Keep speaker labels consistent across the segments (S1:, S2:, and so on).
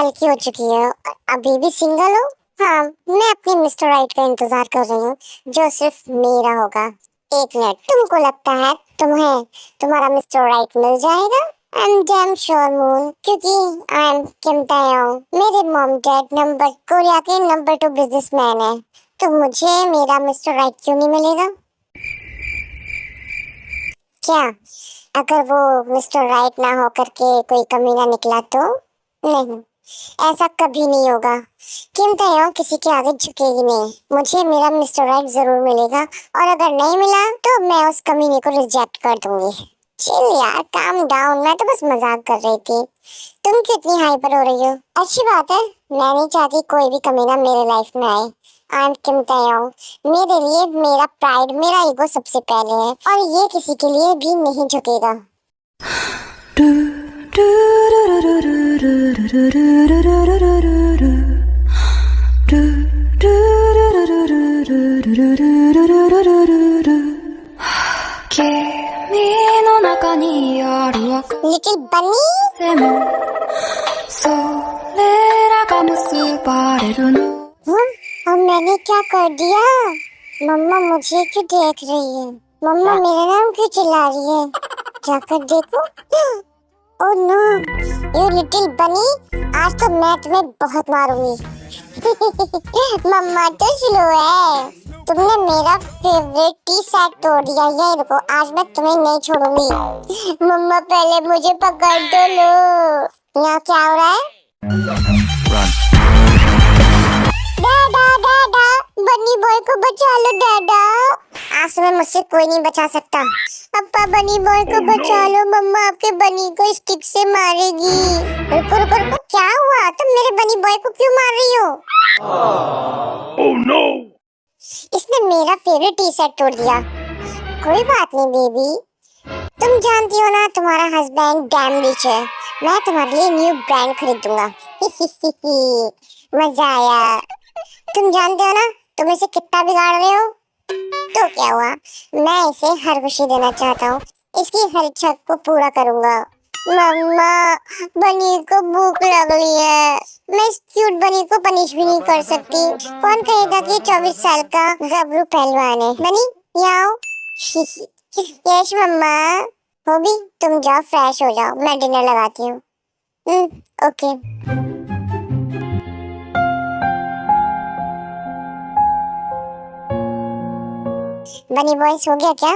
S1: साल की हो चुकी है, अभी भी सिंगल हो? हाँ, मैं अपने मिस्टर राइट का इंतजार कर रही हूँ, जो सिर्फ मेरा होगा। एक मिनट, तुमको लगता है तुम्हें तुम्हारा मिस्टर राइट मिल जाएगा? I am damn sure moon, क्योंकि आई एम किम तायोंग, मेरे मॉम डैड नंबर कोरिया के नंबर 2 बिजनेसमैन है, तो मुझे मेरा मिस्टर राइट क्यों नहीं मिलेगा? क्या अगर वो मिस्टर राइट ना होकर के कोई कमीना निकला तो? नहीं, ऐसा कभी नहीं होगा। किम तायोंग किसी के आगे झुकेगी नहीं। मुझे मेरा मिस्टर राइट जरूर मिलेगा, और अगर नहीं मिला तो मैं उस कमीने को रिजेक्ट कर दूंगी। चिल यार, काम डाउन, मैं तो बस मजाक कर रही थी। तुम कितनी हाइपर हो रही हो? अच्छी बात है, मैं नहीं चाहती कोई भी कमीना मेरे लाइफ में आए। आई एम किम तायोंग, मेरे लिए मेरा प्राइड, मेरा ईगो सबसे पहले है, और ये किसी के लिए भी नहीं झुकेगा। लिटिल बनी, और मैंने क्या कर दिया? मम्मा मुझे क्यों देख रही है? मम्मा मेरा नाम क्यों चिल्ला रही है? जाकर देखो। ओह नो, यू लिटिल बनी, आज तो मैं तुम्हें बहुत मारूंगी। मम्मा तो स्लो है, तुमने मेरा फेवरेट टी शर्ट तोड़ दिया। ये रुको, आज मैं तुम्हें नहीं छोड़ूंगी। मम्मा पहले मुझे पकड़ दो। लो, यहाँ क्या हो रहा है? डैडा डैडा, बनी बॉय को बचा लो डैडा। आज तुम्हें मुझसे कोई नहीं बचा सकता। पापा बनी बॉय को बचा लो, मम्मा आपके बनी को स्टिक से मारेगी। रुको रुको रुको, क्या हुआ? तुम मेरे बनी बॉय को क्यों मार रही हो? ओह नो, इसने मेरा फेवरेट टी शर्ट तोड़ दिया। कोई बात नहीं बेबी, तुम जानती हो ना तुम्हारा हस्बैंड डैम रिच है, मैं तुम्हारे लिए न्यू ब्रांड खरीद दूंगा। मजा आया। तुम जानते हो ना तुम इसे कितना बिगाड़ रहे हो? तो क्या हुआ, मैं इसे हर खुशी देना चाहता हूँ, इसकी हर इच्छा को पूरा करूंगा। मम्मा, बनी को भूख लग रही है, मैं इस क्यूट बनी को पनिश भी नहीं कर सकती। कौन कहेगा कि 24 साल का गबरू पहलवान है? बनी यहाँ। यश मम्मा। होगी, तुम जाओ फ्रेश हो जाओ, मैं डिनर लगाती हूँ। ओके। बनी बॉयज हो गया क्या?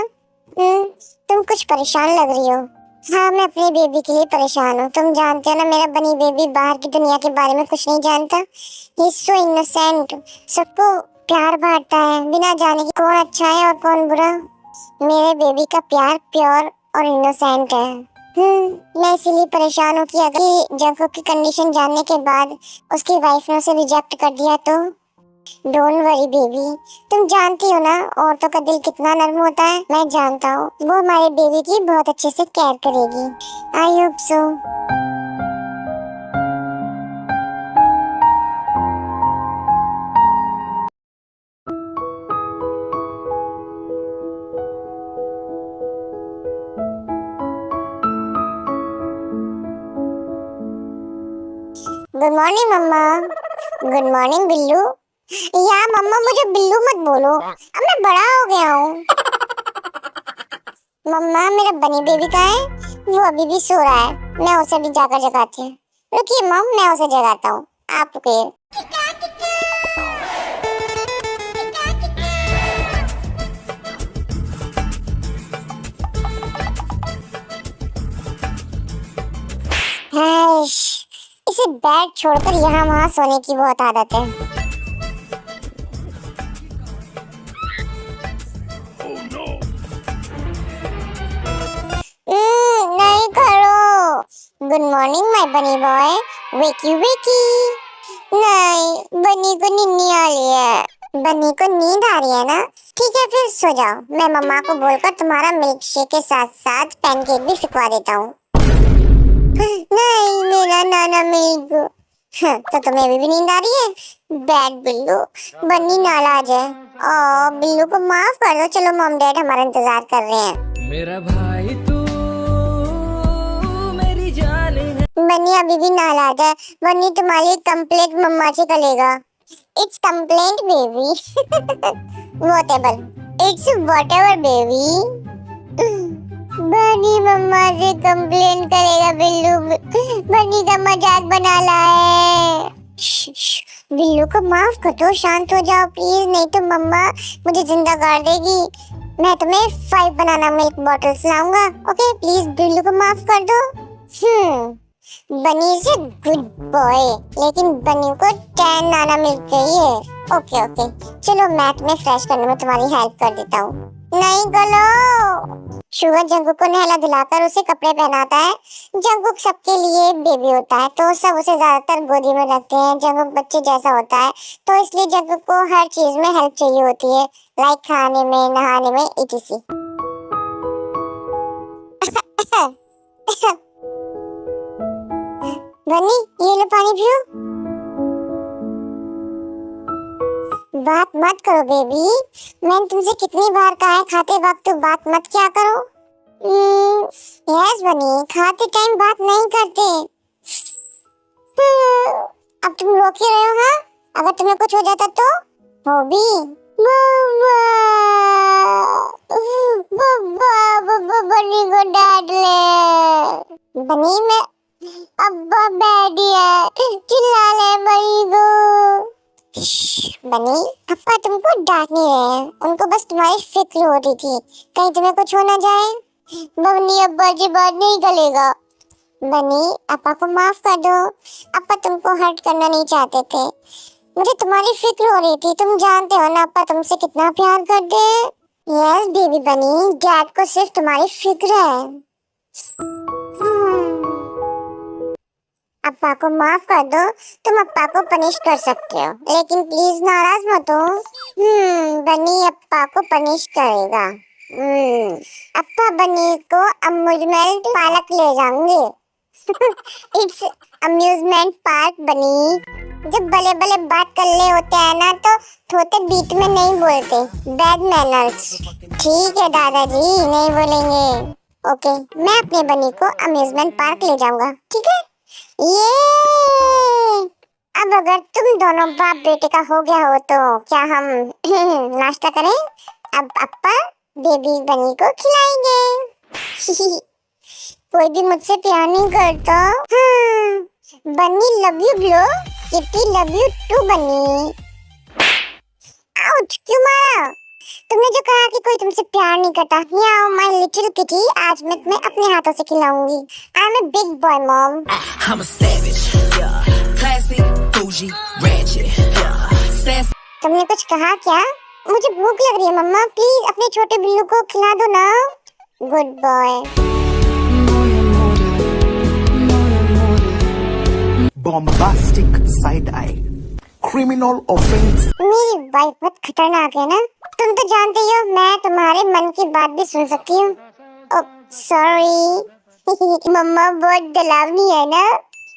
S1: तुम कुछ परेशान लग रही हो। हाँ, मैं अपनी बेबी के लिए परेशान हूँ। तुम जानते हो ना मेरा बनी बेबी बाहर की दुनिया के बारे में कुछ नहीं जानता। ही इज सो इनोसेंट, सबको प्यार बांटता है बिना जाने कि कौन अच्छा है और कौन बुरा। मेरे बेबी का प्यार प्योर और इनोसेंट है। मैं इसीलिए परेशान हूँ कि अगर जंको की कंडीशन जानने के बाद उसकी वाइफ ने उसे रिजेक्ट कर दिया तो। डोंट वरी बेबी, तुम जानती हो ना औरतों का दिल कितना नर्म होता है। मैं जानता हूँ वो हमारे बेबी की बहुत अच्छे से केयर करेगी। I hope so. Good morning mamma. Good morning Billu. यार मम्मा मुझे बिल्लू मत बोलो, अब मैं बड़ा हो गया हूँ। मम्मा मेरा बनी बेबी कहाँ है? वो अभी भी सो रहा है, मैं उसे भी जाकर जगाती हूँ। रुकिए मम, मैं उसे जगाता हूँ, आप रुकिए। इसे बेड छोड़कर यहाँ वहाँ सोने की बहुत आदत है। नहीं करो। गुड मॉर्निंग माय बनी बॉय, वेकी वेकी। नहीं, बनी को नींद नहीं आ रही है। बनी को नींद आ रही है ना? ठीक है फिर सो जाओ, मैं मम्मा को बोलकर तुम्हारा मिल्क शेक के साथ साथ पैनकेक भी सिखवा देता हूँ। नहीं, मेरा नाना मिल्क। तो तुम्हें अभी भी नींद आ रही है? बैड बिल्लू, बन्नी नाराज है। बिल्लू को माफ कर दो, चलो मॉम डैड हमारा इंतजार कर रहे हैं।
S2: मेरा भाई तू मेरी जान है।
S1: बनी अभी भी नाराज है। बनी तुम्हारी कंप्लेंट मम्मा से करेगा। It's complaint baby. Whatever. It's whatever baby. बनी मम्मा से कंप्लेन करेगा। बिल्लू बनी का मजाक बना लाए। बिल्लू को माफ कर दो, शांत हो जाओ प्लीज, नहीं तो मम्मा मुझे जिंदा कर देगी। मैं तुम्हें 5 बनाना मिल्क बॉटल्स लाऊंगा। ओके प्लीज बिल्लू को माफ कर दो। बनी से गुड बॉय, लेकिन बनी को 10 नाना मिल्क चाहिए। ओके ओके चलो मैं तुम्हें फ्रेश करने में तुम्हारी हेल्प कर देता हूँ। नहीं करो। शुगर जंगकुक को नहला धुलाकर उसे कपड़े पहनाता है। जंगकुक सबके लिए बेबी होता है तो सब उसे ज्यादातर गोदी में रखते हैं। जंगकुक बच्चे जैसा होता है तो इसलिए जंगकुक को हर चीज में हेल्प चाहिए होती है, लाइक खाने में, नहाने में, etc। बनी ये लो पानी पियो। बात मत करो बेबी, मैंने तुमसे कितनी बार कहा है खाते वक्त तो बात मत क्या करो। यस बनी, खाते टाइम बात नहीं करते। अब तुम रोक ही रहे हो। हाँ अगर तुम्हें कुछ हो जाता तो हो भी। बनी को डांट ले। बनी में अब्बा बैठी है, चिल्ला ले बनी को। बनी अप्पा तुमको डांट नहीं रहे हैं, उनको बस तुम्हारी फिक्र हो रही थी कहीं तुम्हें कुछ हो ना जाए। बनी अब्बा जी बात नहीं करेगा। बनी अप्पा को माफ कर दो, अप्पा तुमको हर्ट करना नहीं चाहते थे, मुझे तुम्हारी फिक्र हो रही थी। तुम जानते हो ना अप्पा तुमसे कितना प्यार करते हैं। यस बेबी बनी, डैड को सिर्फ तुम्हारी फिक्र है। अप्पा को माफ कर दो, तुम अप्पा को पनिश कर सकते हो, लेकिन प्लीज नाराज मत हो। बनी अप्पा को पनिश करेगा। अप्पा बनी को अम्यूजमेंट पार्क ले जाएंगे। इट्स अम्यूजमेंट पार्क बनी। जब बले बले बात कर ले होते हैं ना तो थोते बीच में नहीं बोलते, बैड मैनर्स। ठीक है दादाजी नहीं बोलेंगे। ओके मैं अपने बनी को अम्यूजमेंट पार्क ले जाऊंगा, ठीक है। ये अब अगर तुम दोनों बाप बेटे का हो गया हो तो क्या हम नाश्ता करें? अब अप्पा बेबी बनी को खिलाएंगे। कोई भी मुझसे प्यार नहीं करता। बनी लव यू ब्लो, Kitty love you too Bunny. Ouch क्यों मारा? तुमने जो कहा कि कोई तुमसे प्यार नहीं करता। याओ माय लिटिल किटी, आज मैं तुम्हें अपने हाथों से खिलाऊंगी। I am a big boy mom. I'm a savage, yeah. Classy, bougie, ratchet, yeah. तुमने कुछ कहा क्या? मुझे भूख लग रही है मम्मा, प्लीज अपने छोटे बिल्लू को खिला दो ना। Good boy.
S2: Bombastic side eye, criminal offense।
S1: मेरी वाइफ बहुत खतरनाक है ना, तुम तो जानते ही हो मैं तुम्हारे मन की बात भी सुन सकती हूँ। Oh sorry. मम्मा बहुत डरावनी है ना।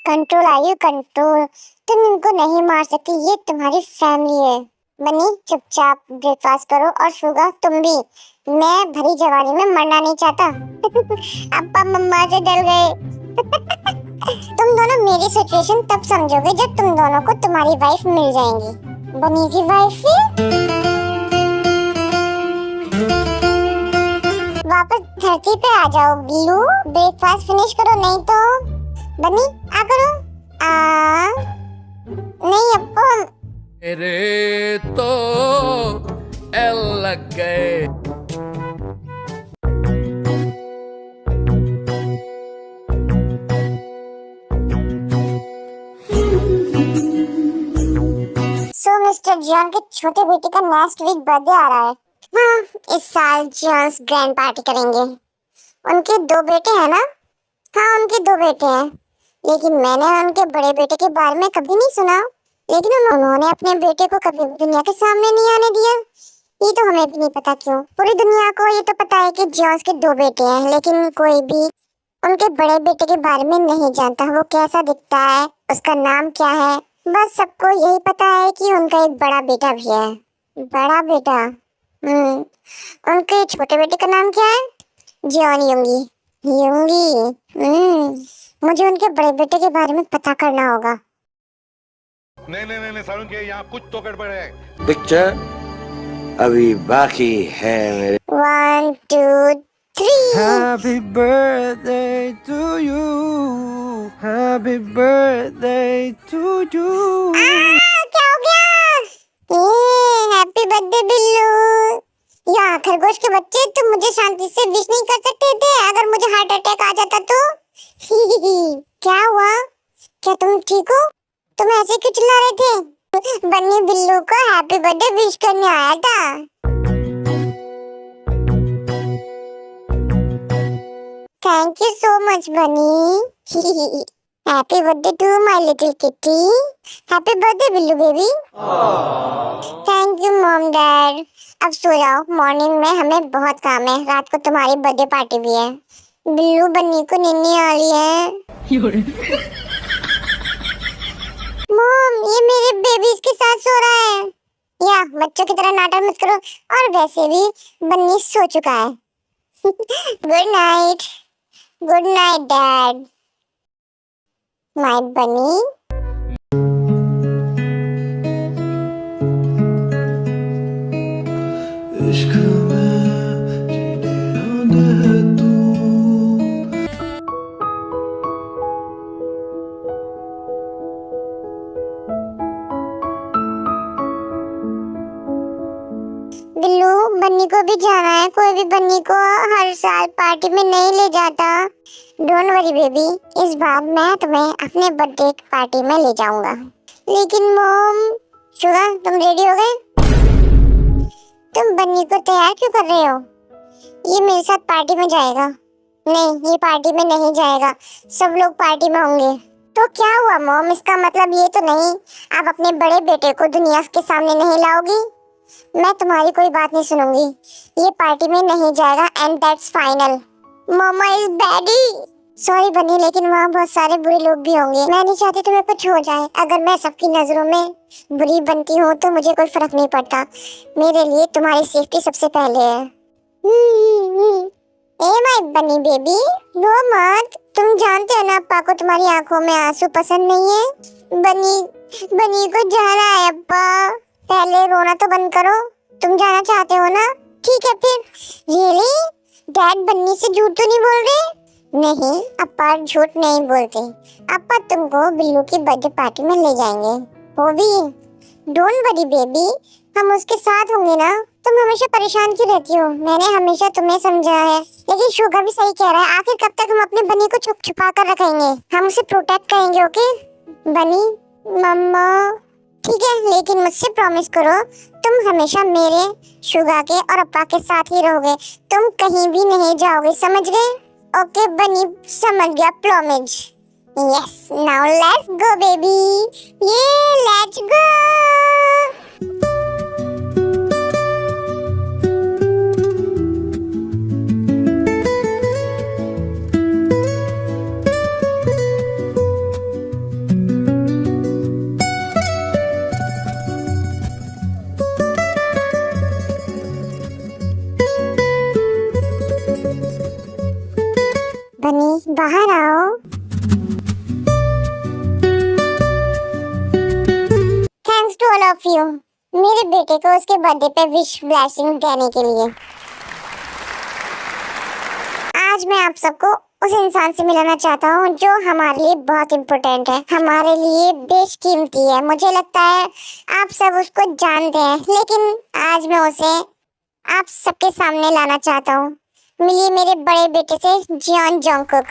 S1: कंट्रोल आयु कंट्रोल, तुम इनको नहीं मार सकती, ये तुम्हारी फैमिली है। बनी चुपचाप ब्रेकफास्ट करो और शुगा तुम भी, मैं भरी जवानी में मरना नहीं चाहता। अप्पा मम्मा से डर गए। तुम दोनों मेरी सिचुएशन तब समझोगे जब तुम दोनों को तुम्हारी वाइफ मिल जाएंगी। बनी की वाइफ वापस धरती पे आ जाओ बिल्लू, ब्रेकफास्ट फिनिश करो नहीं तो। बनी आ करो। नहीं अप्पा
S3: मेरे तो एल लग गए।
S1: मिस्टर जॉन के छोटे बेटे का नेक्स्ट वीक बर्थडे आ रहा है। हाँ इस साल जॉन्स ग्रैंड पार्टी करेंगे। उनके 2 बेटे हैं ना? हाँ उनके 2 बेटे हैं, लेकिन मैंने उनके बड़े बेटे के बारे में कभी नहीं सुना। लेकिन उन्होंने अपने बेटे को कभी दुनिया के सामने नहीं आने दिया। ये तो हमें भी नहीं पता क्यों। पूरी दुनिया को ये तो पता है कि जॉन्स के 2 बेटे हैं, लेकिन कोई भी उनके बड़े बेटे के बारे में नहीं जानता। वो कैसा दिखता है, उसका नाम क्या है, बस सबको यही पता है कि उनका एक बड़ा बेटा भी है। बड़ा बेटा? उनके छोटे बेटे का नाम क्या है? जॉन योंगी। यूंगी। मुझे उनके बड़े बेटे के बारे में पता करना होगा।
S4: नहीं नहीं नहीं नहीं सारुण के यहाँ कुछ तो गड़बड़ है।
S5: पिक्चर अभी बाकी है मेरे।
S1: 1 2 3।
S6: Happy birthday to you. Happy birthday to you.
S1: क्या हो गया? Happy birthday Billu. या खरगोश के बच्चे, तुम मुझे शांति से विश नहीं कर सकते थे अगर मुझे हार्ट अटैक आ जाता तो? क्या हुआ? क्या तुम ठीक हो? तुम ऐसे क्यों चिल्ला रहे थे? बन्नी बिल्लू को हैप्पी बर्थडे विश करने आया था। Thank you so much Bunny. Happy birthday to my little kitty. Happy birthday Billu baby. Thank you mom dad. अब सो जाओ, मॉर्निंग में हमें बहुत काम है। रात को तुम्हारी बर्थडे पार्टी भी है। बिल्लू बन्नी को नींद आ रही है। मॉम, ये मेरे बेबी के साथ सो रहा है। या बच्चों की तरह नाटक मत करो। और वैसे भी बन्नी सो चुका है। Good night. Good night dad. My बनी।
S6: इश्क में जीने है तू।
S1: बिल्लू, बन्नी को भी जाना है। कोई भी बन्नी को हर साल पार्टी में नहीं ले जाता। डोंट वरी बेबी, इस बार मैं तुम्हें अपने बर्थडे पार्टी में ले जाऊंगा। लेकिन मॉम, शुगर तुम रेडी हो गए? तुम बन्नी को तैयार क्यों कर रहे हो? ये मेरे साथ पार्टी में जाएगा। नहीं, ये पार्टी में नहीं जाएगा। सब लोग पार्टी में होंगे। तो क्या हुआ मॉम? इसका मतलब ये तो नहीं आप अपने बड़े बेटे को दुनिया के सामने नहीं लाओगी? मैं तुम्हारी कोई बात नहीं सुनूंगी। ये पार्टी में नहीं जाएगा and that's final. Mama is baddie. Sorry बनी, लेकिन वहाँ बहुत सारे बुरे लोग भी होंगे। मैं नहीं चाहती तुम्हें कुछ हो जाए। अगर मैं सबकी नजरों में बुरी बनती हूँ तो मुझे कोई फर्क नहीं पड़ता। मेरे लिए तुम्हारी सेफ्टी सबसे पहले है। ए माय बनी बेबी, रो मत। तुम जानते हो ना अप्पा को तुम्हारी आंखों में आंसू पसंद नहीं है। बनी को जाना है अप्पा। पहले रोना तो बंद करो। तुम जाना चाहते हो ना? ठीक है फिर। रियली? डैड बन्नी से झूठ तो नहीं बोल रहे? नहीं, अप्पा झूठ नहीं बोलते। अप्पा तुमको बिल्लू की बर्थडे पार्टी में ले जाएंगे। वो भी डोंट वरी बेबी, हम उसके साथ होंगे ना। तुम हमेशा परेशान क्यों रहती हो? मैंने हमेशा तुम्हें समझा है। लेकिन शुगर भी सही कह रहा है। आखिर कब तक हम अपने बनी को छुपा कर रखेंगे? हम उसे प्रोटेक्ट करेंगे। ओके बनी? मम्मा ठीक है, लेकिन मुझसे प्रॉमिस करो तुम हमेशा मेरे, शुगा के और अप्पा के साथ ही रहोगे। तुम कहीं भी नहीं जाओगे, समझ गए? ओके बनी, समझ गया, promise. Yes, now let's go baby. ये लेट्स गो। बनी बाहर आओ। Thanks to all of you, मेरे बेटे को उसके बर्थडे पे विश ब्लेसिंग देने के लिए। आज मैं आप सबको उस इंसान से मिलाना चाहता हूँ जो हमारे लिए बहुत इम्पोर्टेंट है, हमारे लिए बेशकीमती है। मुझे लगता है आप सब उसको जानते हैं, लेकिन आज मैं उसे आप सबके सामने लाना चाहता हूँ। मिलिए मेरे बड़े बेटे से, Jeon Jungkook.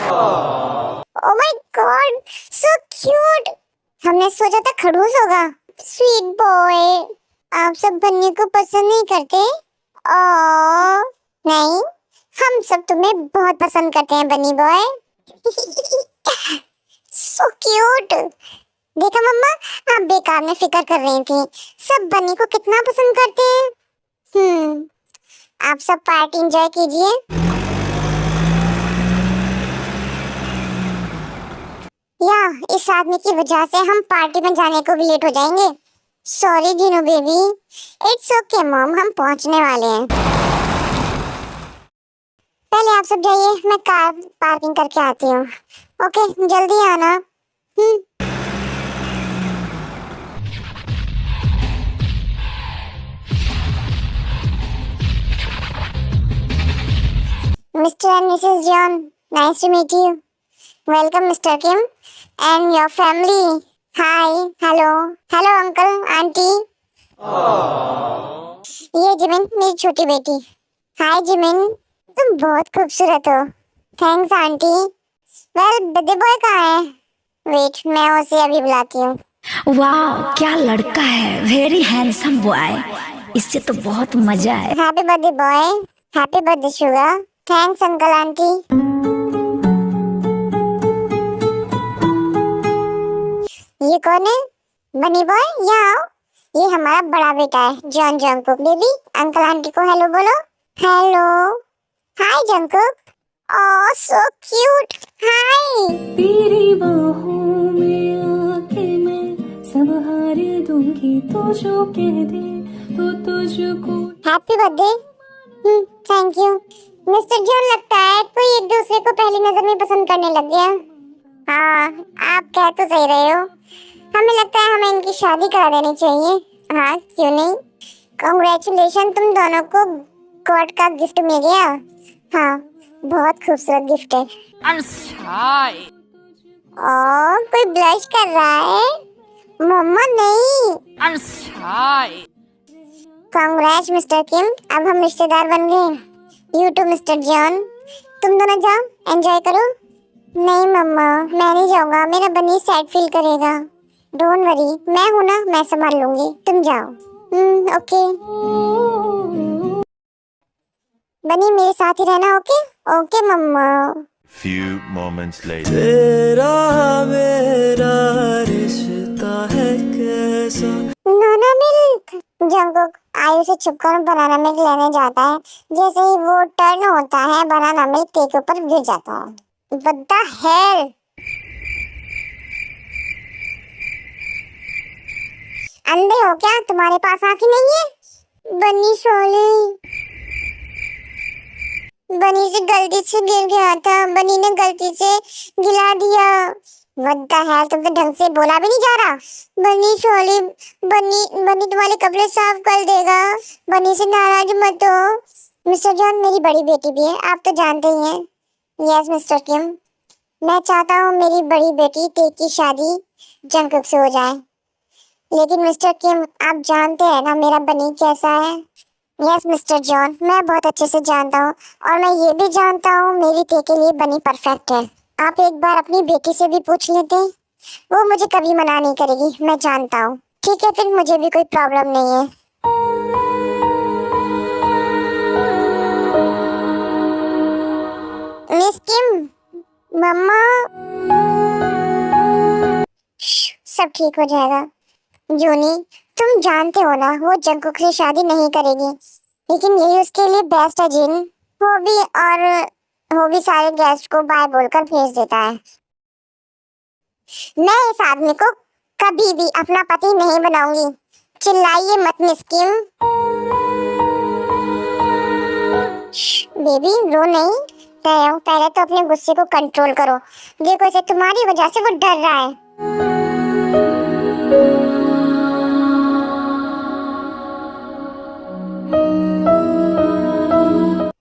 S1: Oh my god, so cute. हमने सोचा था खड़ूस होगा। Sweet boy. आप सब बन्नी को पसंद नहीं करते? ओह नहीं, हम सब तुम्हें बहुत पसंद करते हैं बन्नी बॉय। So cute. देखा मम्मा, आप बेकार में फिक्र कर रही थी। सब बन्नी को कितना पसंद करते हैं। आप सब पार्टी एंजॉय कीजिए। या इस आदमी की वजह से हम पार्टी में जाने को भी लेट हो जाएंगे। Sorry Jinu baby. It's okay mom, हम पहुंचने वाले हैं। आप सब जाइए, मैं कार पार्किंग करके आती हूँ। ओके, जल्दी आना। Mr. and Mrs. John, nice to meet you. Welcome, Mr. Kim and your family. Hi, hello, uncle, auntie. ये जिमिन, मेरी छोटी बेटी। हाय जिमिन, तुम बहुत खूबसूरत हो। Thanks aunty. Well, birthday boy कहाँ है? वेट, मैं उसे अभी बुलाती हूँ।
S7: वाह, क्या लड़का है, वेरी हैंडसम बॉय। इससे तो बहुत मजा है।
S1: Happy birthday boy, happy birthday sugar. Thanks uncle aunty. ये कौन है? बनी बॉय, यहाँ आओ। ये हमारा बड़ा बेटा है, John Jungkook. Baby, uncle aunty को हेलो बोलो। हेलो, हाय जंगकुक। ओह, सो क्यूट। हाय।
S8: तेरी बाहों में आके मैं सब हार दूंगी, तो जो कह दे तो तुझको।
S1: Happy birthday. Thank you mister John. लगता है कोई एक दूसरे को पहली नजर में पसंद करने लग गया। हाँ, आप कह तो सही रहे हो। हमें लगता है हमें इनकी शादी करा देनी चाहिए। हाँ, क्यों नहीं। कांग्रेचुलेशन, तुम दोनों को गॉड का गिफ्ट मिल गया। हाँ, बहुत खूबसूरत गिफ्ट है। कोई ब्लश कर रहा है। मम्मा नहीं। कांग्रेच मिस्टर किम, अब हम रिश्तेदार बन गए। यू टू मिस्टर जॉन, तुम दोनों जाओ, एंजॉय करो। नहीं मम्मा, मैं नहीं जाऊंगा, मेरा बनी सैड फील करेगा। डोंट वरी, मैं हूं ना, मैं संभाल लूंगी, तुम जाओ। ओके। बनी मेरे साथ ही रहना। ओके ओके मम्मा।
S9: Few moments later.
S6: तेरा मेरा रिश्ता है कैसा।
S1: Banana milk. जंगकुक आयु से छुपकर बनाना मिल्क लेने जाता है। जैसे ही वो टर्न होता है, बनाना मिल्क केक के ऊपर गिर जाता है। What the hell? अंधे हो क्या? तुम्हारे पास आंखें नहीं है? बनी सोली, बनी से गलती से गिर गया था। बनी ने गलती से गिला दिया। What the hell? तुम तो ढंग से बोला भी नहीं जा रहा। बनी सोली, बनी तुम्हारे कपड़े साफ कर देगा। बनी से नाराज मत हो। मिस्टर जॉन, मेरी बड़ी बेटी भी है, आप तो जानते ही हैं। यस मिस्टर किम, मैं चाहता हूँ मेरी बड़ी बेटी टेक की शादी जंगकुक से हो जाए। लेकिन मिस्टर किम, आप जानते हैं ना मेरा बनी कैसा है। यस मिस्टर जॉन, मैं बहुत अच्छे से जानता हूँ, और मैं ये भी जानता हूँ मेरी टे के लिए बनी परफेक्ट है। आप एक बार अपनी बेटी से भी पूछ लेते, वो मुझे कभी मना नहीं करेगी, मैं जानता हूँ। ठीक है, फिर मुझे भी कोई प्रॉब्लम नहीं है। मिस किम, मम्मा, सब ठीक हो जाएगा। जूनी, तुम जानते हो ना वो जंगकुक से शादी नहीं करेगी, लेकिन यही उसके लिए बेस्ट है। जिन वो भी सारे गेस्ट को बाय बोलकर भेज देता है। मैं इस आदमी को कभी भी अपना पति नहीं बनाऊंगी। चिल्लाइए मत मिस किम। बेबी रो नहीं, पहले तो अपने गुस्से को कंट्रोल करो। देखो इसे तुम्हारी वजह से वो डर रहा है।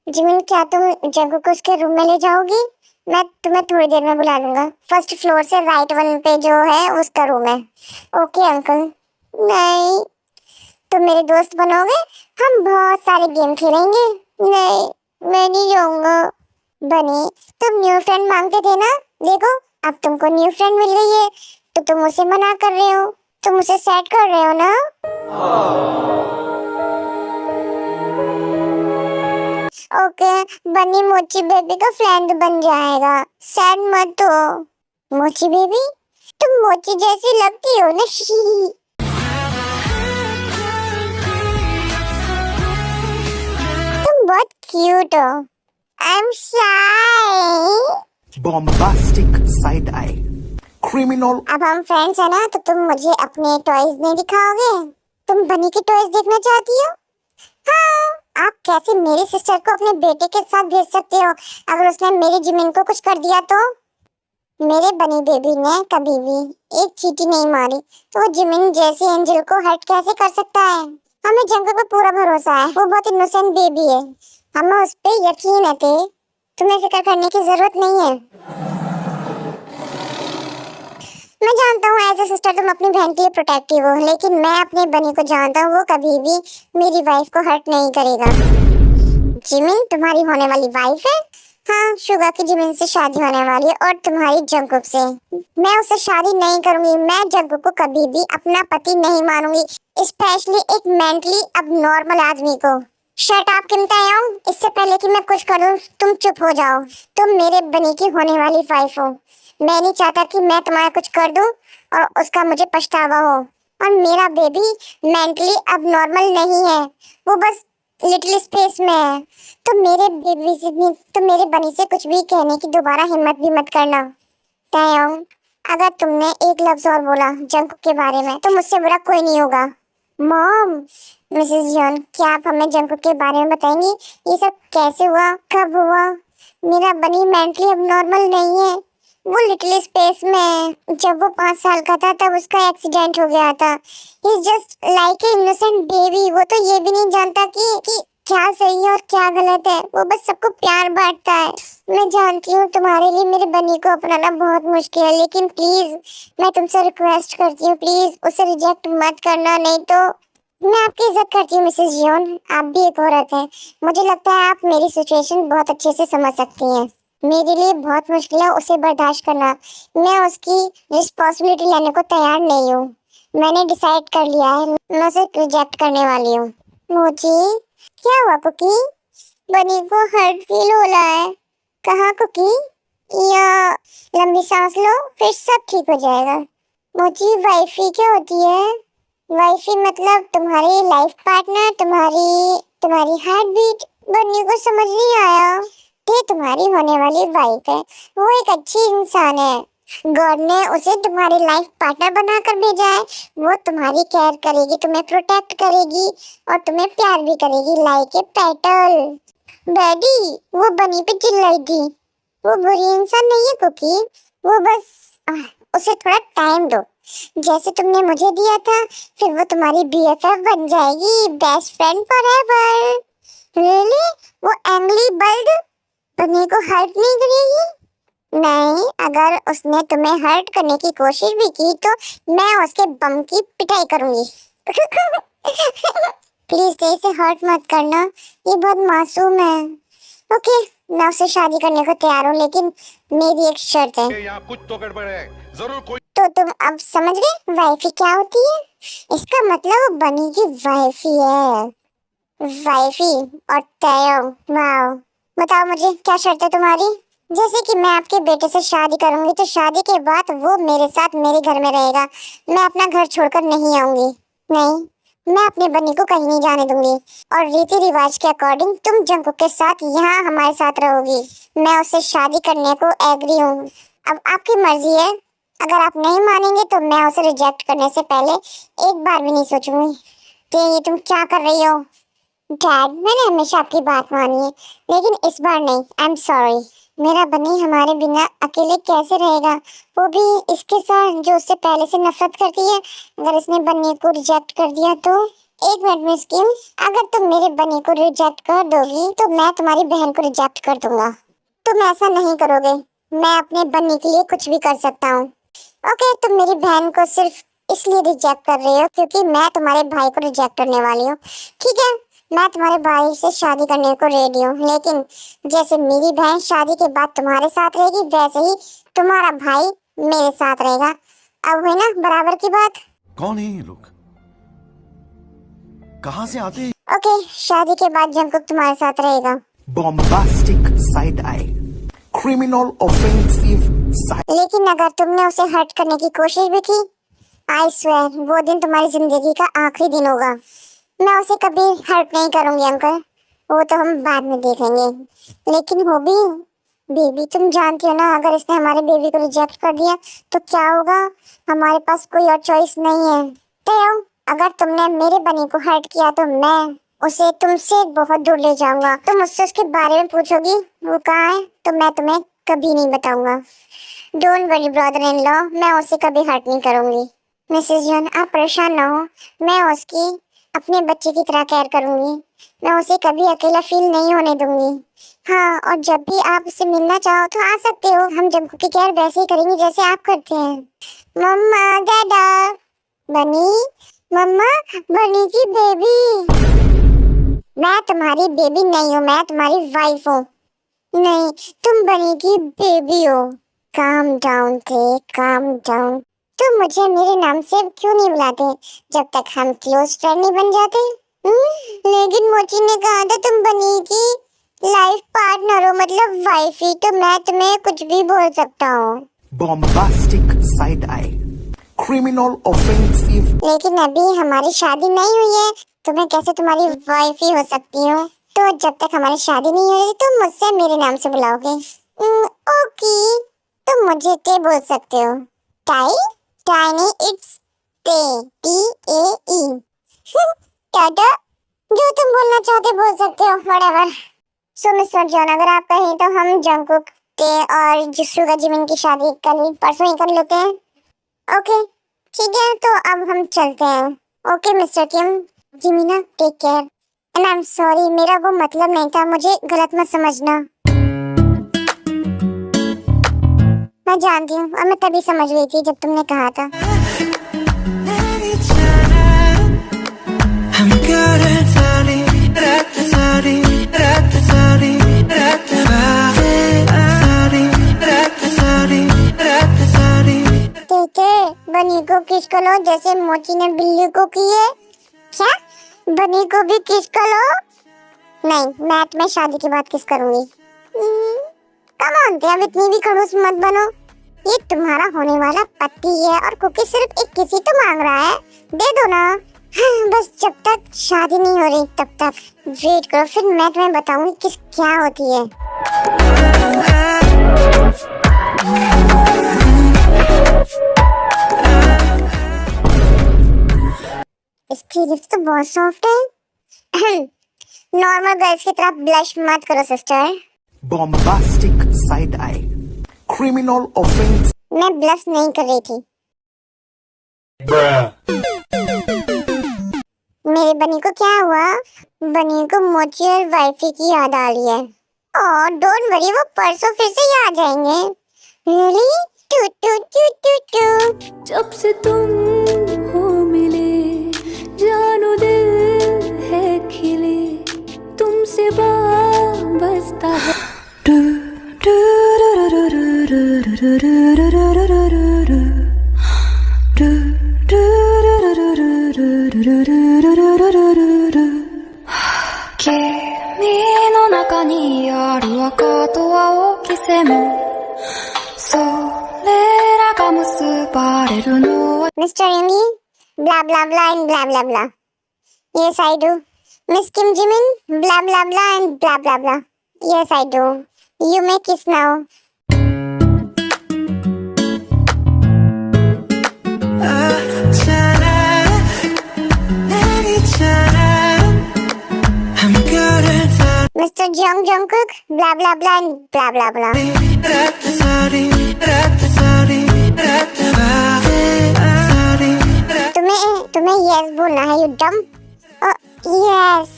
S1: जिमिन, क्या तुम जंगकुक को उसके रूम में ले जाओगी? मैं तुम्हें थोड़ी देर में बुला लूंगा। फर्स्ट फ्लोर से राइट वन पे जो है उसका रूम है। Okay uncle. नहीं, तुम मेरे दोस्त बनोगे, हम बहुत सारे गेम खेलेंगे। नहीं, मैं नहीं जाऊंगा। बनी, तुम न्यू फ्रेंड मांगते थे ना, देखो अब तुमको न्यू फ्रेंड मिल गई है, तो तुम उसे मना कर रहे हो, तुम उसे सेट कर रहे हो ना। ओके, बनी मोची बेबी का फ्रेंड बन जाएगा। सैड मत हो। मोची बेबी, तुम मोची जैसी लगती हो ना। तुम बहुत क्यूट हो। I am shy.
S2: Bombastic side eye. Criminal.
S1: अब हम फ्रेंड्स है ना, तो तुम मुझे अपने टॉयज नहीं दिखाओगे? तुम बनी की टॉयज देखना चाहती हो? हाँ, आप कैसे मेरी सिस्टर को अपने बेटे के साथ भेज सकते हो? अगर उसने मेरी जिमिन को कुछ कर दिया तो? मेरे बनी बेबी ने कभी भी एक चींटी नहीं मारी, तो वो जिमिन जैसी एंजल को हर्ट कैसे कर सकता है? हमें जंगल पर पूरा भरोसा है, वो बहुत इनोसेंट बेबी है, हमें उस पे यकीन है। तुम्हें फिक्र करने की जरूरत नहीं है। मैं जानता हूँ एज ए सिस्टर तुम अपनी बहन के लिए प्रोटेक्टिव हो, लेकिन मैं अपने बनी को जानता हूँ, वो कभी भी मेरी वाइफ को हर्ट नहीं करेगा। जिमिन तुम्हारी होने वाली वाइफ है? हाँ, शुगा की जिमिन से शादी होने वाली है, और तुम्हारी जंगकुक से। मैं उससे शादी नहीं करूंगी। मैं जंगकुक को कभी भी अपना पति नहीं मानूंगी, स्पेशली एक मेंटली अबनॉर्मल आदमी को। शट अप किम तायोंग, इससे पहले कि मैं कुछ करूं तुम चुप हो जाओ। तुम मेरे बनी की होने वाली वाइफ हो। मैं नहीं चाहता कि मैं तुम्हारा कुछ कर दूं और उसका मुझे पछतावा हो। और मेरा बेबी मेंटली अबनॉर्मल नहीं है, वो बस लिटिल स्पेस में है। तो मेरे बेबी से भी, तो मेरे बनी से कुछ भी कहने की दोबारा हिम्मत भी मत करना। तायोंग, अगर तुमने एक लफ्ज और बोला जंगकुक के बारे में तो मुझसे बुरा कोई नहीं होगा। मॉम, मिसेस जॉन, क्या आप हमें जंगकुक के बारे में बताएंगी? ये सब कैसे हुआ, कब हुआ? मेरा बनी मेंटली अबनॉर्मल नहीं है, वो लिटिल स्पेस में है। जब वो 5 साल का था तब उसका एक्सीडेंट हो गया था। He is just like a innocent baby. वो तो ये भी नहीं जानता कि क्या सही है और क्या गलत है। वो बस सबको प्यार बांटता है। मैं जानती हूँ तुम्हारे लिए मेरे बनी को अपनाना बहुत मुश्किल है, लेकिन प्लीज मैं तुमसे रिक्वेस्ट करती हूँ, प्लीज उसे रिजेक्ट मत करना, नहीं तो। मैं आपकी इज्जत करती हूँ मिसेस जॉन, आप भी एक औरत हैं। मुझे लगता है आप मेरी सिचुएशन बहुत अच्छे से समझ सकती हैं। मेरे लिए बहुत मुश्किल है उसे बर्दाश्त करना। मैं उसकी रिस्पॉन्सिबिलिटी लेने को तैयार नहीं हूँ। मैंने डिसाइड कर लिया है, मैं उसे रिजेक्ट करने वाली हूँ। मुझे क्या हुआ कुकी? बनी को हर्ट फील हो रहा है। कहाँ कुकी? या लंबी सांस लो, फिर सब ठीक हो जाएगा। मुझे वाइफी क्या होती है? वाइफी मतलब तुम्हारी लाइफ पार्टनर, तुम्हारी हार्ट बीट। बनी को समझ नहीं आया। ये तुम्हारी होने वाली वाइफ है, वो एक अच्छी इंसान है। गॉड ने उसे तुम्हारी लाइफ पार्टनर बनाकर भेजा है। वो तुम्हारी केयर करेगी, तुम्हें प्रोटेक्ट करेगी और तुम्हें प्यार भी करेगी, लाइक ए पेटल। डैडी, वो बनी पे चिल्लाई थी। वो बुरी इंसान नहीं है कुकी, वो बस उसे थोड़ा टाइम दो, जैसे तुमने मुझे दिया था। फिर वो तुम्हारी BFF बन जाएगी, बेस्ट फ्रेंड फॉरएवर। रियली? वो एंग्री बर्ड बनी को हर्ट नहीं करेगी? नहीं, अगर उसने तुम्हें हर्ट करने की कोशिश भी की तो मैं उसके बम की पिटाई करूंगी। प्लीज इसे हर्ट मत करना, ये बहुत मासूम है। ओके, मैं उससे शादी करने को तैयार हूँ, लेकिन मेरी एक शर्त है।
S4: यहाँ कुछ तो गड़बड़ है, जरूर कोई।
S1: तो तुम अब समझ गए वाइफी क्या होती है? इसका मतलब वो बनी की वाइफी है। वाइफी और तायोंग, वाओ। बताओ मुझे क्या शर्त है तुम्हारी? जैसे कि मैं आपके बेटे से शादी करूंगी तो शादी के बाद वो मेरे साथ मेरे घर में रहेगा। मैं अपना घर छोड़कर नहीं आऊंगी। नहीं, मैं अपने बनी को कहीं नहीं जाने दूंगी। और रीति रिवाज के अकॉर्डिंग तुम जंगकुक के साथ यहाँ हमारे साथ रहोगी। मैं उससे शादी करने को एग्री हूँ। अब आपकी मर्जी है, अगर आप नहीं मानेंगे तो मैं उसे रिजेक्ट करने से पहले एक बार भी नहीं सोचूंगी। तो ये तुम क्या कर रही हो? डैड, मैंने हमेशा आपकी बात मानी है, लेकिन इस बार नहीं। आई एम सॉरी। मेरा बनी हमारे बिना अकेले कैसे रहेगा, वो भी इसके साथ जो उससे पहले से नफरत करती है। अगर इसने बनी को रिजेक्ट कर दिया तो? एक मिनट मिस किम, अगर तुम मेरे बनी को रिजेक्ट कर दोगी तो मैं तुम्हारी बहन को रिजेक्ट कर दूंगा। तुम ऐसा नहीं करोगे। मैं अपने बनी के लिए कुछ भी कर सकता हूँ। ओके, तुम मेरी बहन को सिर्फ इसलिए रिजेक्ट कर रही हो क्योंकि मैं तुम्हारे भाई को रिजेक्ट करने वाली हूँ। ठीक है, मैं तुम्हारे भाई से शादी करने को रेडी हूँ, लेकिन जैसे मेरी बहन शादी के बाद तुम्हारे साथ रहेगी, वैसे ही तुम्हारा भाई मेरे साथ रहेगा। अब है ना बराबर की बात?
S2: कौन है ये लोग? कहाँ से आते हैं?
S1: ओके, शादी के बाद जंगकुक तुम्हारे साथ रहेगा।
S2: Bombastic side eye, criminal offensive side.
S1: लेकिन अगर तुमने उसे हर्ट करने की कोशिश भी की, आई स्वेयर वो दिन तुम्हारी जिंदगी का आखिरी दिन होगा। मैं उसे कभी हर्ट नहीं करूंगी अंकल, वो तो हम बाद में देखेंगे। लेकिन वो भी बेबी, तुम जानती हो ना, अगर इसने हमारे बेबी को रिजेक्ट कर दिया तो क्या होगा? हमारे पास कोई और चॉइस नहीं है। तो अगर तुमने मेरे बनी को हर्ट किया तो मैं उसे तुमसे बहुत दूर ले जाऊंगा। तुम मुझसे उसके बारे में पूछोगी वो कहाँ है तो मैं तुम्हें कभी नहीं बताऊंगा। Don't worry brother in law, मैं उसे कभी हर्ट नहीं करूंगी। मिसेस जॉन आप परेशान ना हो, मैं उसकी अपने बच्चे की तरह केयर करूंगी। मैं उसे कभी अकेला फील नहीं होने दूंगी। हाँ, और जब भी आप उससे मिलना चाहो तो आ सकते हो। हम जंकू की केयर वैसे ही करेंगे जैसे आप करते हैं। मम्मा डैडा बनी, मम्मा बनी की बेबी। मैं तुम्हारी बेबी नहीं हूँ, मैं तुम्हारी वाइफ हूँ। नहीं, तुम बनी की बेबी हो। काम डाउन थे, काम डाउन। तुम मुझे मेरे नाम से क्यों नहीं बुलाते जब तक हम क्लोज फ्रेंड नहीं बन जाते? लेकिन मोची ने कहा था तुम बनी की लाइफ पार्टनर हो, मतलब वाइफ ही, तो मैं तुम्हें कुछ भी बोल सकता हूँ।
S2: bombastic side eye, criminal offensive.
S1: लेकिन अभी हमारी शादी नहीं हुई है तो मैं कैसे तुम्हारी वाइफ ही हो सकती हूँ? तो जब तक हमारी शादी नहीं हो रही तुम मुझसे मेरे नाम से बुलाओगे। ओके, तुम मुझे टे बोल सकते हो। टाई टाइनी इट्स टे, TAE। टाटा, जो तुम बोलना चाहते बोल सकते हो, व्हाटएवर। सो मिस्टर जॉन अगर आप कहें तो हम जंकुक टे और जिसू जिमिन की शादी कल परसों ही कर लेते हैं। ओके ठीक है, तो अब हम चलते हैं। ओके मिस्टर किम, जिमिना take care. And I am sorry, मेरा वो मतलब नहीं था, मुझे गलत मत समझना। मैं जानती हूँ और मैं तभी समझ गई थी जब तुमने कहा था। बनी को किस करो जैसे मोची ने बिल्ली को की है। क्या बनी को भी किस करो? नहीं, मैं तुम्हें शादी के बाद किस करूंगी। कम ऑन, अब इतनी भी खड़ूस मत बनो। ये तुम्हारा होने वाला पति है और कुकी सिर्फ एक किसी तो मांग रहा है, दे दो ना। बस जब तक शादी नहीं हो रही तब तक वेट करो, फिर मैं तुम्हें बताऊंगी किस क्या होती है। इसकी लिप्स तो बहुत सॉफ्ट है। नॉर्मल गर्ल्स की तरह ब्लश मत करो sister.
S2: Bombastic side eye, criminal offense.
S1: मैं ब्लश नहीं कर रही थी। मेरे बनी को क्या हुआ? बनी को मोची और वाइफी की याद आ रही है। और डोंट वरी, वो परसों फिर से ही आ जाएंगे। रियली? टू टू टू टू टू।
S8: जब से तुम हो मिले जानो दिल है खिले, तुमसे बसता है।君の中にある赤と青き線、それらが結ばれるのは。
S1: Mr. Yungi, blah blah blah and blah blah blah. Yes, I do. Miss Kim Jimin, blah blah blah and blah blah blah. Yes, I do. You may kiss now. Mr. Jungkook, blah blah blah and blah blah blah. तुम्हें yes बोलना है, you dumb. Oh, yes.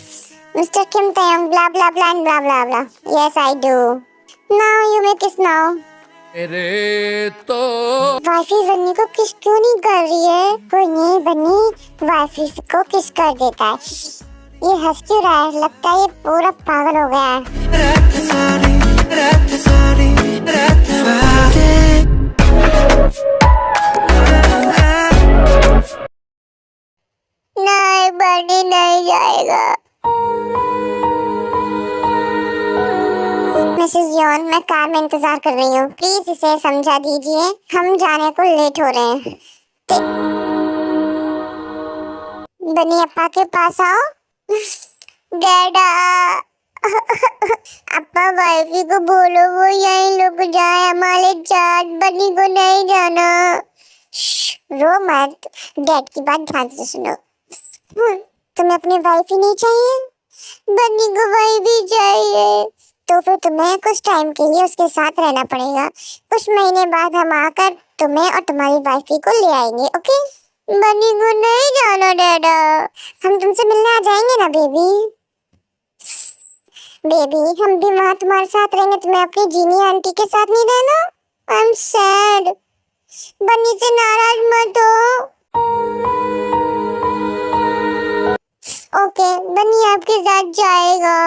S1: Mr. Kim Taeyong, blah blah blah and blah blah blah. Yes, I do. Now you may kiss now.
S3: रे तो
S1: wifey Bunny को किस क्यों नहीं कर रही है? कोई नहीं, बन्नी वाइफी को किस कर देता है। ये हंस क्यों रहा है? लगता है ये पूरा पागल हो गया है। नहीं, बन्नी नहीं जाएगा। मिसेस यॉन, मैं कार में इंतजार कर रही हूँ, प्लीज इसे समझा दीजिए, हम जाने को लेट हो रहे हैं। बनी अप्पा के पास आओ। डैडा, अप्पा वाइफी को बोलो वो यहीं रुक जाए, हमारे साथ बनी को नहीं जाना। रो मत, डैड की बात ध्यान से सुनो। तुम्हें अपनी वाइफ ही नहीं चाहिए? बन्नी को वही भी चाहिए। तो फिर तुम्हें कुछ टाइम के लिए उसके साथ रहना पड़ेगा। कुछ महीने बाद हम आकर तुम्हें और तुम्हारी वाइफी को ले आएंगे, ओके? बन्नी को नहीं जाना डैडा, हम तुमसे मिलने आ जाएंगे ना बेबी। बेबी हम भी वहाँ तुम्हारे साथ रहेंगे, तुम्हें अपनी जीनी आंटी के साथ नहीं रहना? I am sad. बन्नी से नाराज मत हो। ओके बन्नी आपके साथ जाएगा।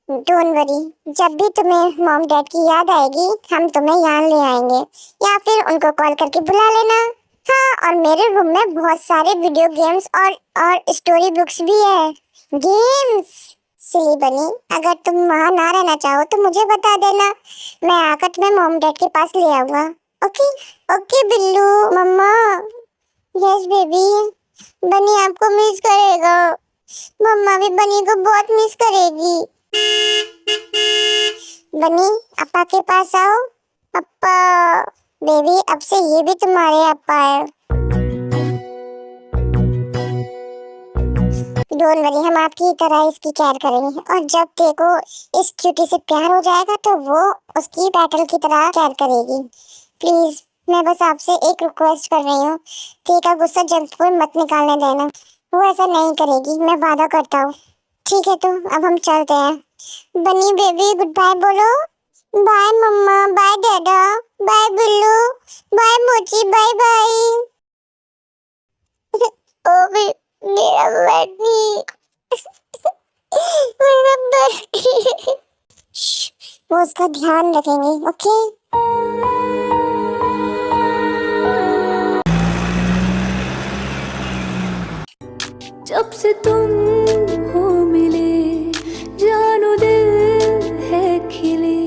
S1: डोंट वरी, जब भी तुम्हें मॉम डैड की याद आएगी हम तुम्हें यहाँ ले आएंगे, या फिर उनको कॉल करके बुला लेना। हाँ, और मेरे रूम में बहुत सारे वीडियो गेम्स और स्टोरी बुक्स भी है। गेम्स? सिली बनी, अगर तुम वहाँ ना रहना चाहो तो मुझे बता देना, मैं आकर तुम्हें मॉम डैड के पास ले आऊंगा। Okay? Okay Billu. Mamma. Yes baby. Bunny आपको मिस करेगा। मम्मा भी बनी को बहुत मिस करेगी। बनी अप्पा के पास आओ। अप्पा। बेबी अब से ये भी तुम्हारे अप्पा है। डोंट वरी, हम आपकी तरह इसकी केयर करेंगे, और जब देखो इस क्यूटी से प्यार हो जाएगा तो वो उसकी बैटल की तरह केयर करेगी। प्लीज मैं बस आपसे एक रिक्वेस्ट कर रही हूँ, ठीक है? गुस्सा जल्द कोई मत निकालने देना, वो ऐसा नहीं करेगी, मैं वादा करता हूँ। ठीक है, तो अब हम चलते हैं। बनी बेबी गुड बाय बोलो। बाय मम्मा, बाय डैडा, बाय बिल्लू, बाय मोची, बाय बाय। ओ मेरा बनी, मेरा बनी। वो उसका ध्यान रखेंगे, ओके?
S8: जब से तुम हो मिले जानो दिल है खिले,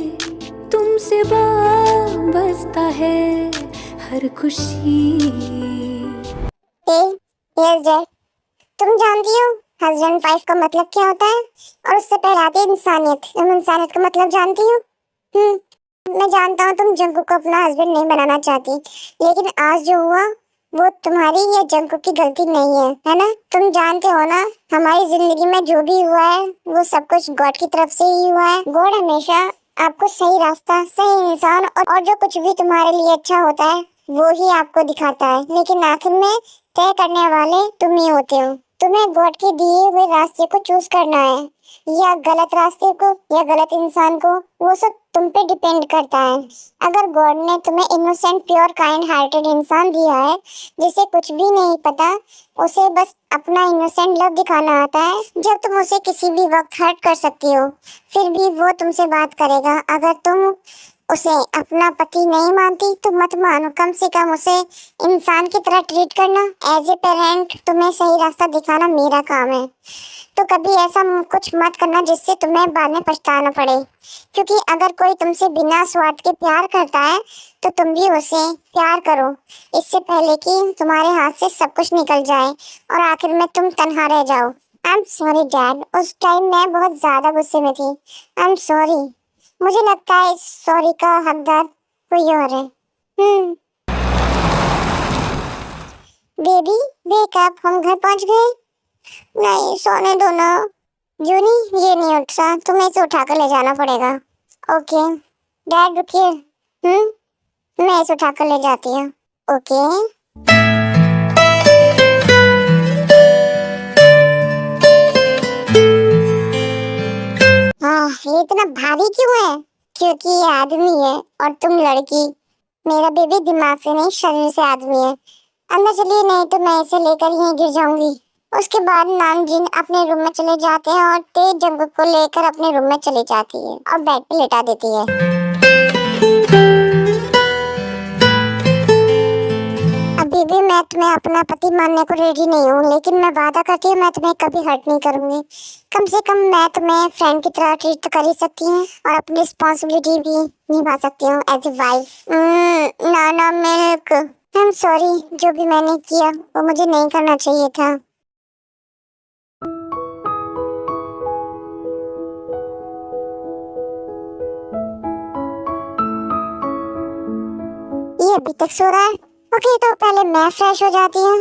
S8: तुमसे बसता है हर खुशी।
S1: यस डैड, तुम जानती हो हस्बैंड वाइफ का मतलब क्या होता है? और उससे पहले आती है इंसानियत। तुम इंसानियत का मतलब जानती हो? मैं जानता हूँ तुम जंकुक को अपना हस्बैंड नहीं बनाना चाहती, लेकिन आज जो हुआ वो तुम्हारी या जंकुक की गलती नहीं है ना? तुम जानते हो ना, हमारी जिंदगी में जो भी हुआ है वो सब कुछ गॉड की तरफ से ही हुआ है। गॉड हमेशा आपको सही रास्ता, सही इंसान और जो कुछ भी तुम्हारे लिए अच्छा होता है वो ही आपको दिखाता है, लेकिन आखिर में तय करने वाले तुम ही होते हो। तुम्हें गॉड के दिए हुए रास्ते को चूज करना है, या गलत रास्ते को या गलत इंसान को, वो सब तुम पे डिपेंड करता है। अगर गॉड ने तुम्हें इनोसेंट प्योर काइंड हार्टेड इंसान दिया है जिसे कुछ भी नहीं पता, उसे बस अपना इनोसेंट लव दिखाना आता है, जब तुम उसे किसी भी वक्त हर्ट कर सकती हो फिर भी वो तुमसे बात करेगा। अगर तुम उसे अपना पति नहीं मानती तो मत मानो, कम से कम उसे इंसान की तरह ट्रीट करना। एज ए पेरेंट तुम्हें सही रास्ता दिखाना मेरा काम है, तो कभी ऐसा कुछ मत करना जिससे तुम्हें बाद में पछताना पड़े, क्योंकि अगर कोई तुमसे बिना स्वार्थ के प्यार करता है तो तुम भी उसे प्यार करो, इससे पहले कि तुम्हारे हाथ से सब कुछ निकल जाए और आखिर में तुम तन्हा रह जाओ। आई एम सॉरी डैड, उस टाइम मैं बहुत ज्यादा गुस्से में थी। आई एम सॉरी। मुझे लगता है इस सॉरी का हकदार कोई और है। बेबी वेक अप, हम घर पहुंच गए। नहीं सोने दो ना। जूनी ये नहीं उठ रहा, तुम्हें इसे उठा कर ले जाना पड़ेगा। ओके डैड रुकिए, मैं इसे उठा कर ले जाती हूँ। ओके हाँ, ये इतना भारी क्यों है? क्योंकि ये आदमी है और तुम लड़की। मेरा बेबी दिमाग से नहीं शरीर से आदमी है। अंदर चलिए, नहीं तो मैं इसे लेकर यहीं गिर जाऊंगी। उसके बाद नामजीन अपने रूम में चले जाते हैं और तेज जंगुक को लेकर अपने रूम में चली जाती है और बेड पे लेटा देती है। अभी भी मैं तुम्हें अपना पति मानने को रेडी नहीं हूँ, लेकिन मैं वादा करती हूँ मैं तुम्हें कभी हर्ट नहीं करूंगी। कम से कम मैं तुम्हें फ्रेंड की तरह ट्रीट तो कर ही सकती हूँ और अपनी रिस्पॉन्सिबिलिटी भी निभा सकती हूँ as a wife. Nana milk, I am sorry, जो भी मैंने किया वो मुझे नहीं करना चाहिए था। ये अभी तक सो रहा है। ओके, तो पहले मैं फ्रेश हो जाती हूँ।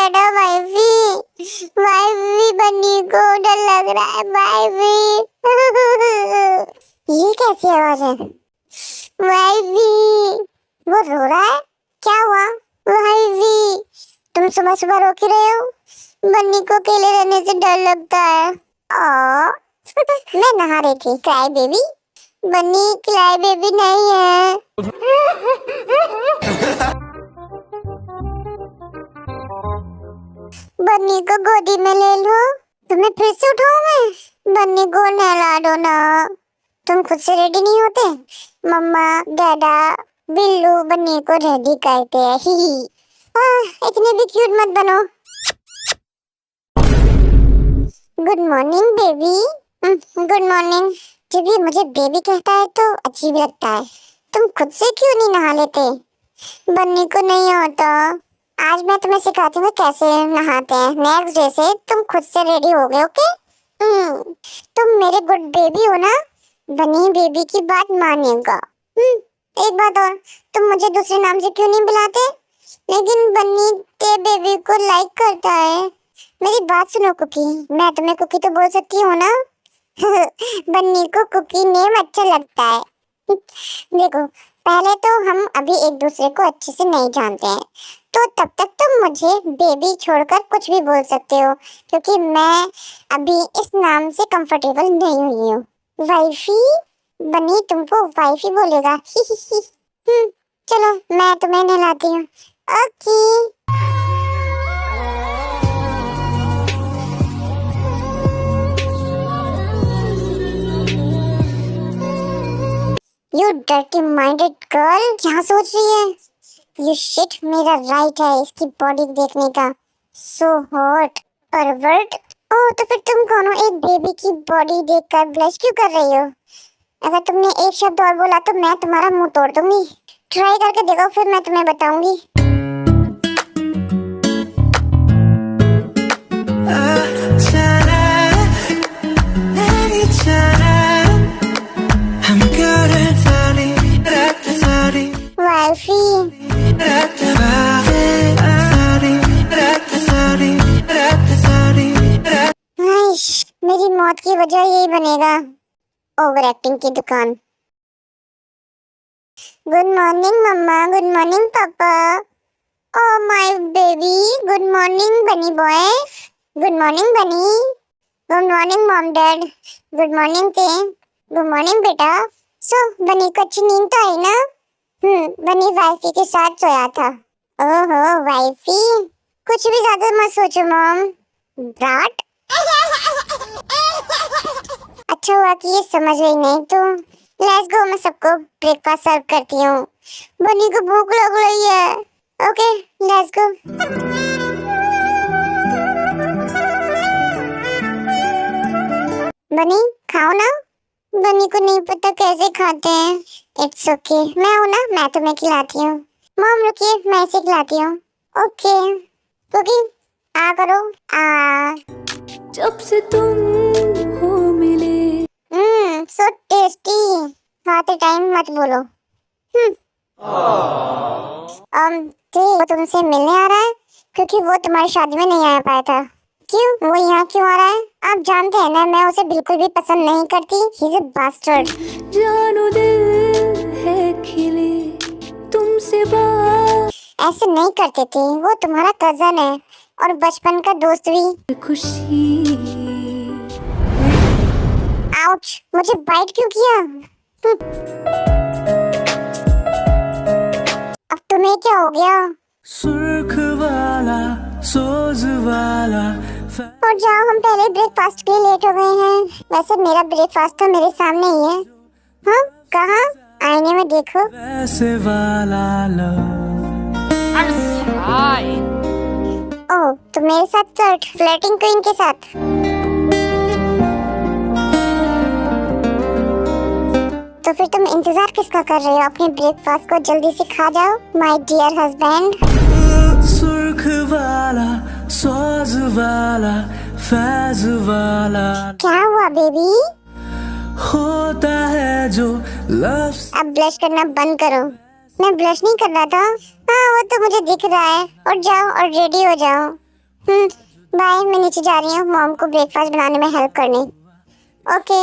S1: डैडा वाइफी, वाइफी बन्नी को डर लग रहा है वाइफी। ये कैसी आवाज है? वाइफी, वो रो रहा है, क्या हुआ? वाइफी, तुम सुबह सुबह रो क्यों रहे हो? बन्नी को अकेले रहने से डर लगता है। मैं नहा रही थी। Cry baby? Bunny cry baby नहीं है। बन्नी को गोदी में ले लो। तुम्हें फिर से उठाऊं मैं? बन्नी को नहला दो ना। तुम खुद से रेडी नहीं होते? मम्मा डैडा बिल्लू बन्नी को रेडी करते हैं। ही इतने भी क्यूट मत बनो। Good morning baby. Good morning. जब ये मुझे बेबी कहता है तो अजीब लगता है। तुम खुद से क्यों नहीं नहा लेते? बन्नी को नहीं होता। आज मैं तुम्हें सिखाती हूँ कैसे नहाते हैं। नेक्स्ट डे से तुम खुद से रेडी हो गए, ओके? तुम मेरे गुड बेबी हो ना? बनी बेबी की बात मानेगा। एक बात और, तुम मुझे दूसरे नाम से क्यों नहीं बुलाते? लेकिन बन्नी ते बेबी को लाइक करता है। मेरी बात सुनो कुकी, मैं तुम्हें कुकी तो बोल सकती हूँ ना? बन्नी को कुकी नेम अच्छा लगता है। देखो, पहले तो हम अभी एक दूसरे को अच्छे से नहीं जानते हैं, तो तब तक तुम मुझे बेबी छोड़कर कुछ भी बोल सकते हो, क्योंकि मैं अभी इस नाम से कंफर्टेबल नहीं हुई हूँ। वाइफी, बन्नी तुमको वाइफी बोलेगा। चलो मैं तुम्हें नहलाती हूँ। Okay. You dirty minded girl, क्या सोच रही है? You shit, मेरा राइट है इसकी बॉडी देखने का। So hot, pervert। ओह, तो फिर तुम कौन हो? एक बेबी की बॉडी देखकर ब्लश क्यों कर रही हो? अगर तुमने एक शब्द और बोला तो मैं तुम्हारा मुंह तोड़ दूंगी। ट्राई करके देखो, फिर मैं तुम्हें बताऊंगी। मेरी मौत की वजह यही बनेगा, ओवर एक्टिंग की दुकान। Good morning mamma, good morning पापा। Oh my baby, good morning बनी बॉय। गुड मॉर्निंग बनी। Good morning mom dad. Good morning ते। गुड मॉर्निंग बेटा। सो बनी को अच्छी नींद तो आई ना? बनी वाइफी के साथ सोया था। ओहो वाइफी, कुछ भी ज्यादा मत सोचो मॉम। ब्राट। अच्छा हुआ कि ये समझ गई, नहीं तो लेट्स गो, मैं सबको ब्रेकफास्ट सर्व करती हूँ। बनी को भूख लग रही है। Okay let's go. बनी खाओ ना। बनी को नहीं पता कैसे खाते हैं। इट्स ओके, मैं हूँ ना, मैं तुम्हें खिलाती हूँ। मॉम रुकिए, मैं इसे खिलाती हूँ। ओके कुकी आ करो। आ
S8: जब से तुम हो मिले।
S1: So tasty. खाते टाइम मत बोलो। वो तुमसे मिलने आ रहा है, क्योंकि वो तुम्हारी शादी में नहीं आ पाया था। क्यों? वो यहाँ क्यों आ रहा है? आप जानते हैं ना, मैं उसे बिल्कुल भी पसंद नहीं करती। He's a bastard।
S8: जानो दिल है खिले तुमसे बात।
S1: ऐसे नहीं करते थे, वो तुम्हारा कजन है और बचपन का दोस्त भी।
S8: खुशी।
S1: आउच, मुझे बाइट क्यों किया? अब तुम्हें क्या हो गया?
S6: सुर्ख वाला सोज वाला।
S1: और जाओ, हम पहले ब्रेकफास्ट के लिए लेट हो गए हैं। वैसे मेरा ब्रेकफास्ट तो मेरे सामने ही है। हाँ कहाँ? आईने में देखो।
S6: वैसे वाला
S1: ओह, तो मेरे साथ फ्लर्टिंग क्वीन के साथ। तो फिर तुम इंतजार किसका कर रहे हो? अपने ब्रेकफास्ट को जल्दी से खा जाओ, माय डियर हस्बैंड।
S6: सुर्ख वाला सोज वाला फैज वाला।
S1: क्या हुआ बेबी?
S6: होता है जो लफ्ज।
S1: अब ब्लश करना बंद करो। मैं ब्लश नहीं कर रहा था। हाँ वो तो मुझे दिख रहा है। और जाओ और रेडी हो जाओ। बाय, मैं नीचे जा रही हूँ मॉम को ब्रेकफास्ट बनाने में हेल्प करने। ओके,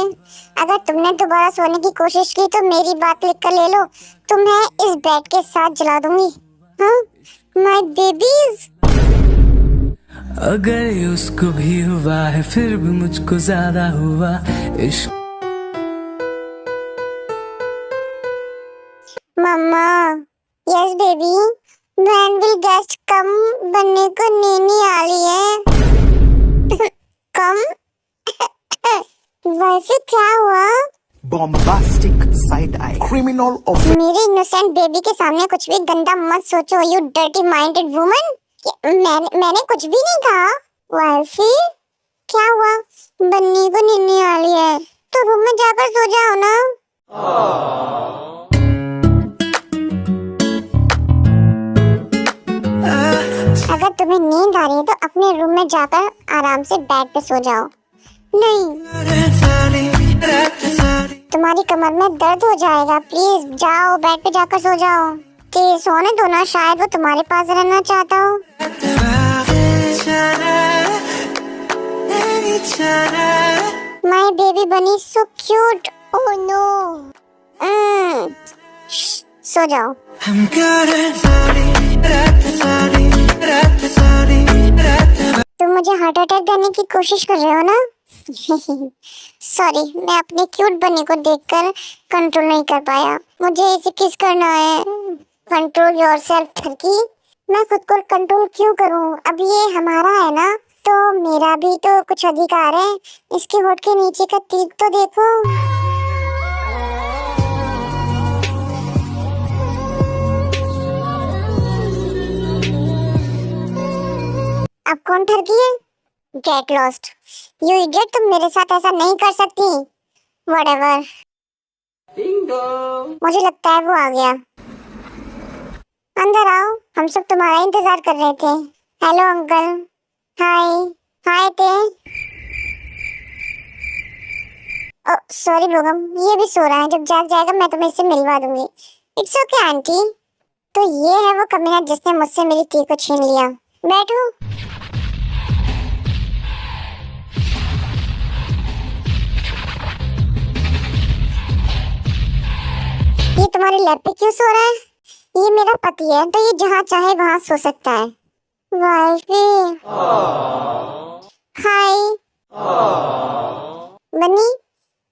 S1: अगर तुमने दोबारा सोने की कोशिश की तो मेरी बात लिख कर ले लो, तुम्हें इस बेड के साथ जला दूंगी। हाँ, माय बेबीज।
S6: अगर ये उसको भी हुआ है फिर भी मुझको ज्यादा हुआ इश्क।
S1: Mamma, yes baby, when will guest come बनने को नीनी आ रही है। कम? वैसे क्या हुआ?
S2: Bombastic side eye. Criminal offense.
S1: मेरे इनोसेंट बेबी के सामने कुछ भी गंदा मत सोचो, यू डर्टी माइंडेड वुमन। मैंने कुछ भी नहीं कहा। वाइफी, क्या हुआ? बन्नी को नीनी आ रही है तो रूम में जाकर सो जाओ ना। अगर तुम्हें नींद आ रही है तो अपने रूम में जाकर आराम से बेड पे सो जाओ। नहीं, तुम्हारी कमर में दर्द हो जाएगा, प्लीज जाओ बेड पे जाकर सो जाओ। कि सोने दो ना, शायद वो तुम्हारे पास रहना चाहता हो। माय बेबी बनी सो क्यूट। Oh no. सो जाओ। तुम मुझे हार्ट अटैक देने की कोशिश कर रहे हो ना? सॉरी, मैं अपने क्यूट बनी को देखकर कंट्रोल नहीं कर पाया। मुझे इसे किस करना है। कंट्रोल योरसेल्फ ठरकी। मैं खुद को कंट्रोल क्यों करूं? अब ये हमारा है ना, तो मेरा भी तो कुछ अधिकार है। इसके होठ के नीचे का तीर तो देखो। अब कौन ठरकी है? गेट लॉस्ट यू इडियट, तुम मेरे साथ ऐसा नहीं कर सकती। व्हाटएवर। मुझे लगता है वो आ गया। अंदर आओ, हम सब तुम्हारा इंतजार कर रहे थे। Hello uncle. हाय। हाय ते। ओ सॉरी बोगम, ये भी सो रहा है। जब जाग जाएगा मैं तुम्हें इससे मिलवा दूंगी। It's okay aunty. तो ये है वो कमीना जिसने मुझसे मेरी टी को छीन लिया। बैठो। ये तुम्हारे लैप पे क्यों सो रहा है? ये मेरा पति है तो ये जहाँ चाहे वहाँ सो सकता है। वाइफी। हाय। बनी,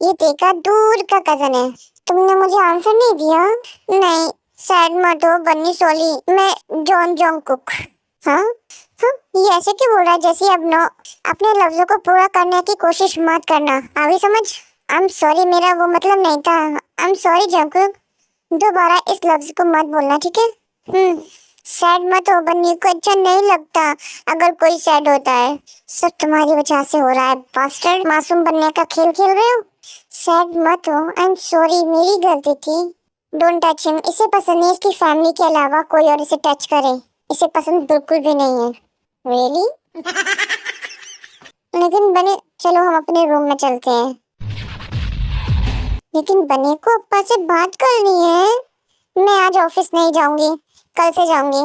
S1: ये तेका दूर का कजन है। तुमने मुझे आंसर नहीं दिया। नहीं, सैड मत हो बन्नी सोली, मैं जॉन जॉन कुक। हाँ हाँ, ये ऐसे क्यों बोल रहा है जैसे अब नो। अपने लफ्जों को पूरा करने की कोशिश मत करना, आगे समझ। आई एम सॉरी, मेरा वो मतलब नहीं था। आई एम सॉरी जंकुक, दोबारा इस लफ्ज को मत बोलना, ठीक है? सैड मत हो, बन्नी को अच्छा नहीं लगता अगर कोई सैड होता है। सब तुम्हारी वजह से हो रहा है बास्टर्ड। मासूम बनने का खेल खेल रहे हो। सैड मत हो। आई एम सॉरी, मेरी गलती थी। Don't touch him. इसे पसंद नहीं इसकी फैमिली के अलावा कोई और इसे टच करे। इसे पसंद बिल्कुल भी नहीं है। रियली? लेकिन बने, चलो हम अपने रूम में चलते हैं। लेकिन बने को अप्पा से बात करनी है। मैं आज ऑफिस नहीं जाऊंगी, कल से जाऊंगी।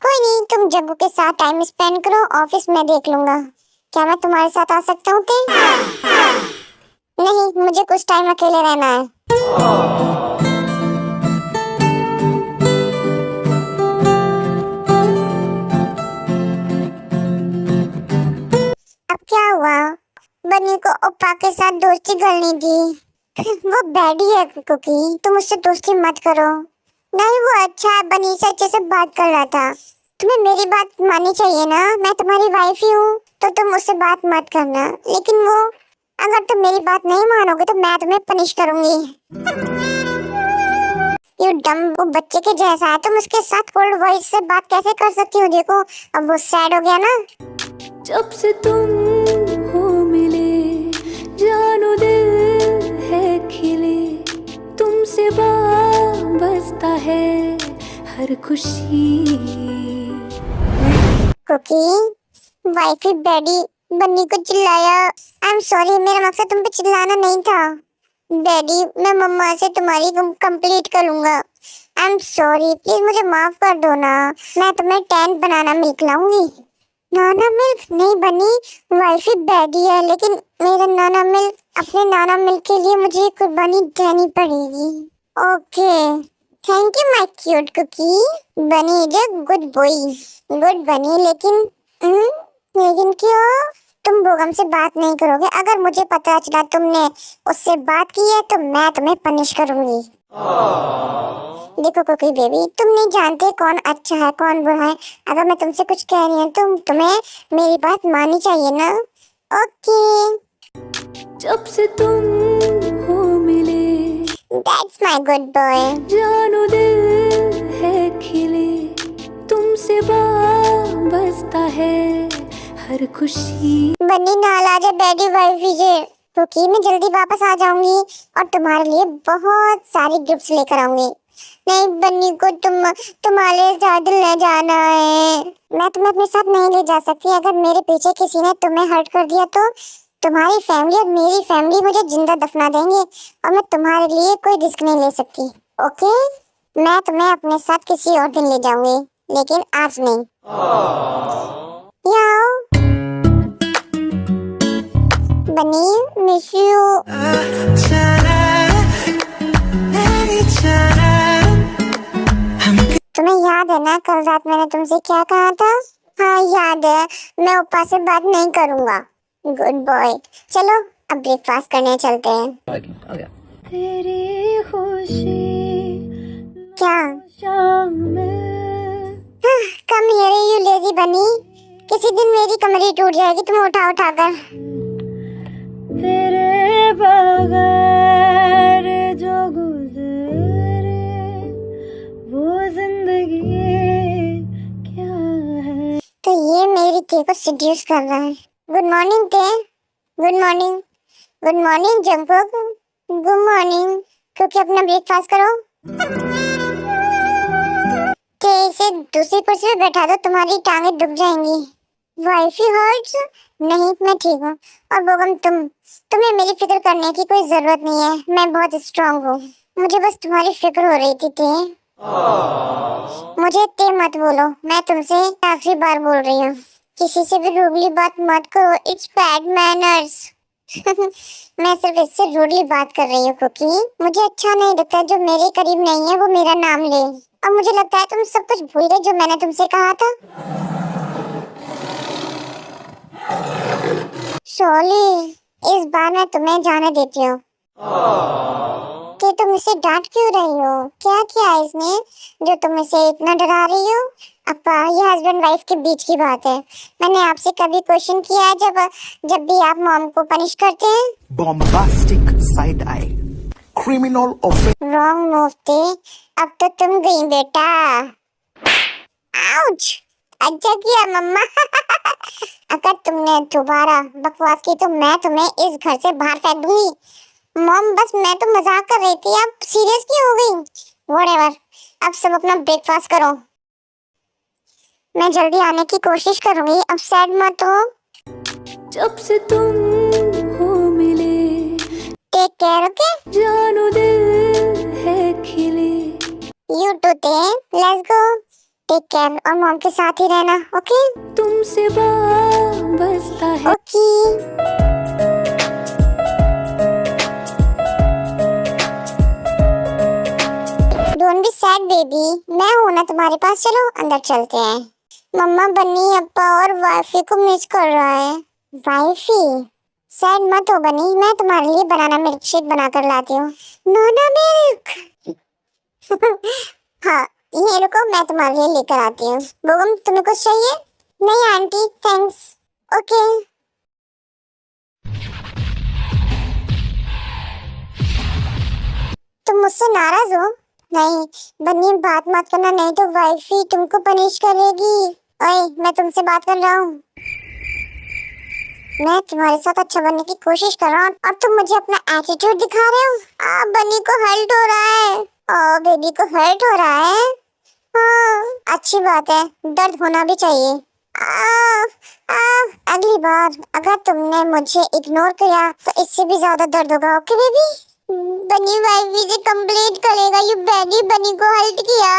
S1: कोई नहीं, तुम जग्गू के साथ टाइम स्पेंड करो, ऑफिस में देख लूंगा। क्या मैं तुम्हारे साथ आ सकता हूँ? नहीं, मुझे कुछ टाइम अकेले रहना है। अब क्या हुआ? बनी को ओप्पा के साथ दोस्ती करनी थी। वो बैडी है कुकी, तुम उससे दोस्ती मत करो। नहीं, वो अच्छा है, बनी से अच्छे से बात कर रहा था। तुम्हें मेरी बात माननी चाहिए ना, मैं तुम्हारी वाइफ ही हूँ, तो तुम उससे बात मत करना। लेकिन वो, अगर तुम मेरी बात नहीं मानोगे तो मैं तुम्हें पनिश करूंगी। यू डम, वो बच्चे के जैसा है, तुम उसके साथ कोल्ड वॉइस से बात कैसे कर सकती हो? देखो अब वो सैड हो गया ना।
S8: जब से तुम हो मिले जानो दिल है खिले, तुमसे बसता है हर खुशी।
S1: कुकी, वाइफी डैडी बन्नी को चिल्लाया। आई एम सॉरी, मेरा मकसद तुम पे चिल्लाना नहीं था। डैडी, मैं मम्मा से तुम्हारी कंप्लीट कर लूंगा। आई एम सॉरी, प्लीज मुझे माफ कर दो ना। मैं तुम्हें 10 बनाना मिल्क लाऊंगी। नाना मिल्क नहीं बनी, वाइफी बैडी है, लेकिन मेरा नाना मिल्क, अपने नाना मिल्क के लिए मुझे कुर्बानी देनी पड़ेगी। Okay, thank you my cute cookie. Bunny is a good boy, good Bunny, लेकिन लेकिन क्यों तुम बोगम से बात नहीं करोगे? अगर मुझे पता चला तुमने उससे बात की है तो मैं तुम्हें पनिश करूंगी। देखो कुकी बेबी, तुम नहीं जानते कौन अच्छा है कौन बुरा है। अगर मैं तुमसे कुछ कह रही हूँ तो तुम्हें मेरी बात माननी चाहिए ना। ओके,
S8: जब से तुम हो मिले,
S1: दैट्स माय गुड बॉय।
S8: जानो दिल है खिले, तुमसे बसता है हर खुशी।
S1: बन्नी नाराज है बैडी वाइफी से, क्योंकि मैं जल्दी वापस आ जाऊंगी और तुम्हारे लिए बहुत सारी गिफ्ट्स लेकर आऊंगी। नहीं बन्नी को तुम्हारे साथ ले जाना है। मैं तुम्हें अपने साथ नहीं ले जा सकती। अगर मेरे पीछे किसी ने तुम्हें हर्ट कर दिया तो तुम्हारी फैमिली और मेरी फैमिली मुझे जिंदा दफना देंगे और मैं तुम्हारे लिए कोई रिस्क नहीं ले सकती। ओके, मैं तुम्हें अपने साथ किसी और दिन ले जाऊंगी, लेकिन आज नहीं। याओ बनी, मिस यू। तुम्हें याद है ना कल रात मैंने तुमसे क्या कहा था? हाँ याद है, मैं ऊपर से बात नहीं करूंगा। गुड बॉय, चलो अब ब्रेकफास्ट करने चलते हैं।
S8: तेरी खुशी
S1: क्या?
S8: शाम में
S1: कम हियर यू लेजी बनी, किसी दिन मेरी कमरी टूट जाएगी तुम्हें उठा उठा कर।
S8: तेरे बगैर जो गुजरे वो जिंदगी क्या है।
S1: तो ये मेरी टे को सीड्यूस कर रहा है। गुड मॉर्निंग टे, good morning, good morning Jungkook, good morning. क्योंकि अपना ब्रेकफास्ट करो। टे इसे दूसरी कुर्सी पे बैठा दो, तुम्हारी टांगें दुख जाएंगी। Wifey hurts? नहीं मैं ठीक हूँ। और बोगम तुम्हें मेरी फिक्र करने की कोई जरूरत नहीं है, मैं बहुत स्ट्रांग हूँ। मुझे बस तुम्हारी फिक्र हो रही थी टे। मुझे टे मत बोलो, मैं तुमसे आखिरी बार बोल रही हूँ। किसी से भी रूडली बात मत करो, इट्स बैड मैनर्स। मैं सिर्फ इससे रूडली बात कर रही हूँ क्योंकि मुझे अच्छा नहीं लगता जो मेरे करीब नहीं है वो मेरा नाम ले। और मुझे लगता है तुम सब कुछ भूल गए जो मैंने तुमसे कहा था। सोली, इस बार मैं तुम्हें जाने देती हूँ। कि तुम इसे डांट क्यों रही हो? क्या किया इसने जो तुम इसे इतना डरा रही हो? अपा, ये हस्बैंड वाइफ के बीच की बात है। मैंने आपसे कभी क्वेश्चन किया है जब भी आप मॉम को पनिश करते हैं?
S2: Bombastic side eye. Criminal offense.
S1: Wrong move थे, अब तो तुम गई बेटा। आउच, अच्छा किया मम्मा। अगर तुमने दोबारा बकवास की तो मैं तुम्हें इस घर से बाहर फेंक दूंगी। मॉम बस मैं तो मजाक कर रही थी, आप सीरियस क्यों हो गई? व्हाटएवर, अब सब अपना ब्रेकफास्ट करो। मैं जल्दी आने की कोशिश करूंगी, अब सैड मत हो।
S8: जब से तुम हो मिले,
S1: टेक केयर, ओके?
S8: जानो दिल है खिले।
S1: यू टू टे, लेट्स गो। टेक केयर और मॉम के साथ ही रहना, ओके?
S8: तुमसे बसता है।
S1: Okay. Don't be sad baby, मैं हूं ना तुम्हारे पास। चलो अंदर चलते हैं। मम्मा बन्नी अपा और वाइफी को मिस कर रहा है। वाइफी? सैड मत हो बनी, मैं तुम्हारे लिए बनाना मिल्क शेक बनाकर लाती हूँ। नाना मिल्क। हाँ ये रुको, मैं तुम्हारे लिए लेकर आती हूँ। बोगम तुम्हें कुछ चाहिए? नहीं आंटी थैंक्स। ओके। तुम मुझसे नाराज हो? नहीं बन्नी बात मत करना, नहीं तो वाइफी तुमको पनिश करेगी। ओए मैं तुमसे बात कर रहा हूँ। मैं तुम्हारे साथ अच्छा बनने की कोशिश कर रहा हूँ और तुम मुझे अपना एटीट्यूड दिखा रहे हो। बन्नी को हर्ट हो रहा है। बेबी को हर्ट हो रहा है। हाँ अच्छी बात है, दर्द होना भी चाहिए। अगली बार अगर तुमने मुझे इग्नोर किया तो इससे भी ज्यादा दर्द होगा। Okay baby? बनी वाइफ से कंप्लेंट करेगा ये बैडी बनी को हर्ट किया।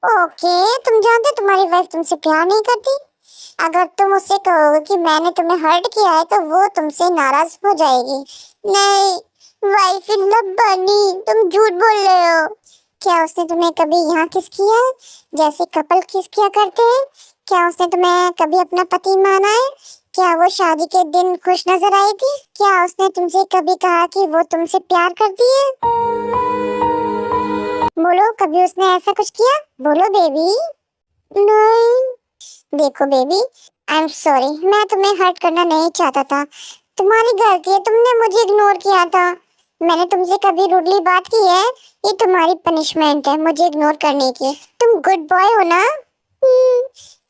S1: ओके तुम जानते तुम्हारी वाइफ तुमसे प्यार नहीं करती, अगर तुम उससे कहोगे कि मैंने तुम्हें हर्ट किया है तो वो तुमसे नाराज हो जाएगी। नहीं वाइफ इन लव बनी, तुम झूठ बोल रहे हो। क्या उसने तुम्हें कभी यहाँ किस किया है जैसे कपल किस किया करते हैं? क्या उसने तुम्हें कभी अपना पति माना है? क्या वो शादी के दिन खुश नजर आई थी? क्या उसने तुमसे कभी कहा कि वो तुमसे प्यार करती है? बोलो, कभी उसने ऐसा कुछ किया? बोलो बेबी। नहीं। देखो बेबी, आई एम सॉरी, मैं तुम्हें हर्ट करना नहीं चाहता था। तुम्हारी गलती है, तुमने मुझे इग्नोर किया था। मैंने तुमसे कभी रूडली बात की है? ये तुम्हारी पनिशमेंट है मुझे इग्नोर करने की। तुम गुड बॉय हो ना?